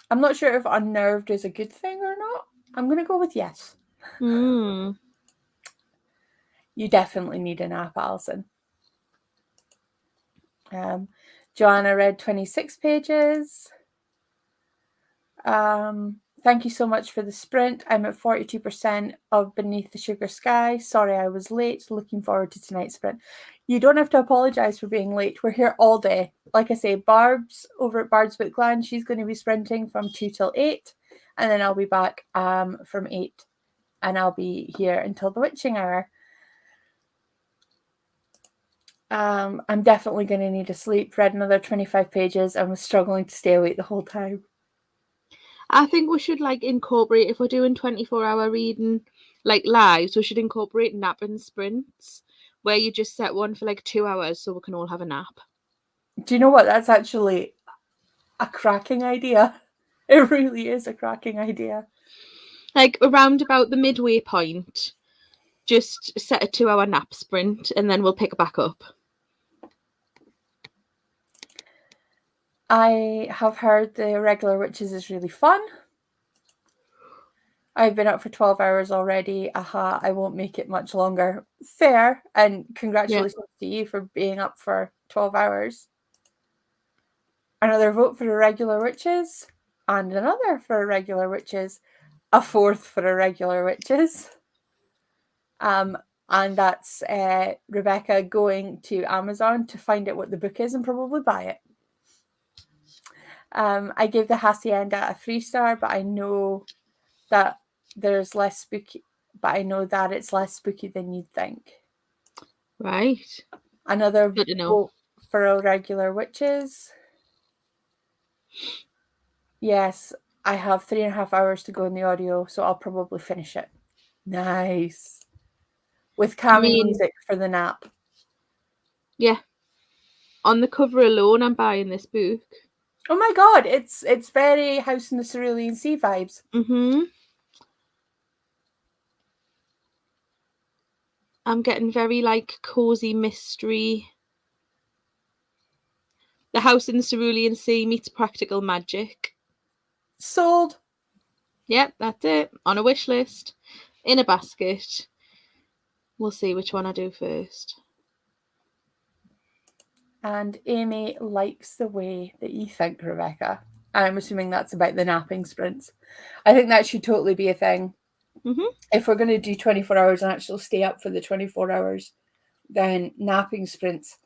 I'm not sure if unnerved is a good thing or not. I'm going to go with yes. You definitely need a nap, Alison. Joanna read 26 pages. Thank you so much for the sprint. I'm at 42% of Beneath the Sugar Sky. Sorry I was late. Looking forward to tonight's sprint. You don't have to apologise for being late. We're here all day. Like I say, Barb's over at Bard's Bookland. She's going to be sprinting from 2 till 8. And then I'll be back from 8. And I'll be here until the witching hour. I'm definitely going to need a sleep. Read another 25 pages and was struggling to stay awake the whole time. I think we should incorporate, if we're doing 24-hour reading lives, we should incorporate napping sprints where you just set one for 2 hours so we can all have a nap. Do you know what? That's actually a cracking idea. It really is a cracking idea. Around about the midway point, just set a 2-hour nap sprint and then we'll pick it back up. I have heard the Irregular Witches is really fun. I've been up for 12 hours already. Aha, I won't make it much longer. Fair. And congratulations to you for being up for 12 hours. Another vote for Irregular Witches. And another for Irregular Witches. A fourth for Irregular Witches. And that's Rebecca going to Amazon to find out what the book is and probably buy it. I gave the Hacienda a 3-star, but I know that there's less spooky, but I know that it's less spooky than you'd think. Right. Another Good to know. vote for Irregular Witches. Yes, I have 3.5 hours to go in the audio, so I'll probably finish it. Nice. With calming music for the nap. Yeah. On the cover alone, I'm buying this book. Oh my god, it's very House in the Cerulean Sea vibes. Mm-hmm. I'm getting very like cozy mystery. The House in the Cerulean Sea meets practical magic. Sold. Yep, that's it. On a wish list. In a basket. We'll see which one I do first. And Amy likes the way that you think, Rebecca. I'm assuming that's about the napping sprints. I think that should totally be a thing. Mm-hmm. If we're going to do 24 hours and actually stay up for the 24 hours, then napping sprints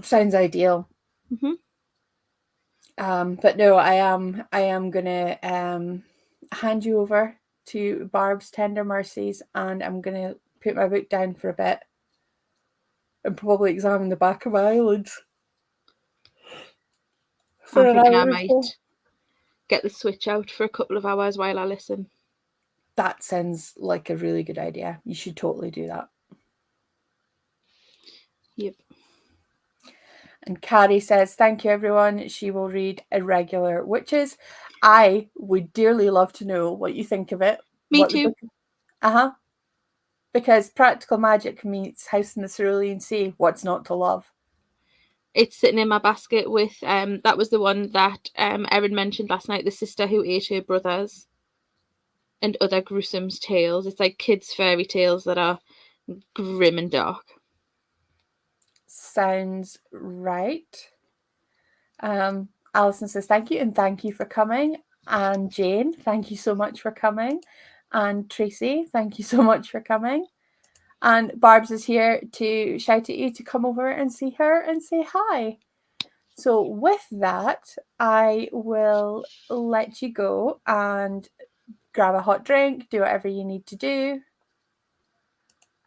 sounds ideal. Mm-hmm. But no, I am gonna hand you over to Barb's Tender Mercies, and I'm gonna put my book down for a bit and probably examine the back of my eyelids. I'm thinking I might get the Switch out for a couple of hours while I listen. That sounds like a really good idea. You should totally do that. Yep. And Carrie says, thank you, everyone. She will read Irregular Witches. I would dearly love to know what you think of it. Me too. Because practical magic meets House in the Cerulean Sea. What's not to love? It's sitting in my basket with, that was the one that Erin mentioned last night, The Sister Who Ate Her Brothers and Other Gruesome Tales. It's like kids' fairy tales that are grim and dark. Sounds right. Alison says thank you, and thank you for coming. And Jane, thank you so much for coming. And Tracy, thank you so much for coming. And Barb's is here to shout at you to come over and see her and say hi. So with that, I will let you go and grab a hot drink, do whatever you need to do.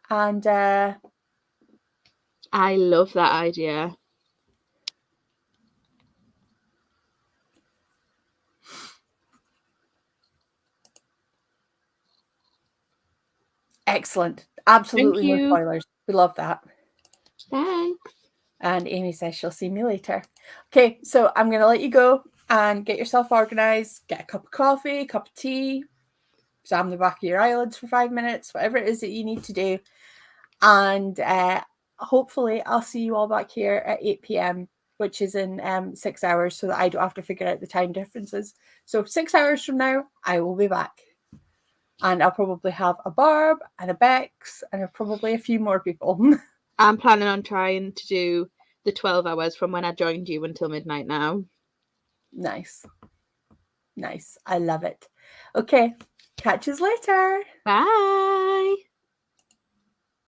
And I love that idea. Excellent. Absolutely no spoilers. We love that. Thanks. And Amy says she'll see me later. Okay, so I'm going to let you go and get yourself organized, get a cup of coffee, a cup of tea, examine the back of your eyelids for 5 minutes, whatever it is that you need to do. And hopefully I'll see you all back here at 8 p.m, which is in 6 hours, so that I don't have to figure out the time differences. So 6 hours from now, I will be back. And I'll probably have a Barb and a Bex and probably a few more people. I'm planning on trying to do the 12 hours from when I joined you until midnight now. Nice. I love it. Okay, catch us later. Bye.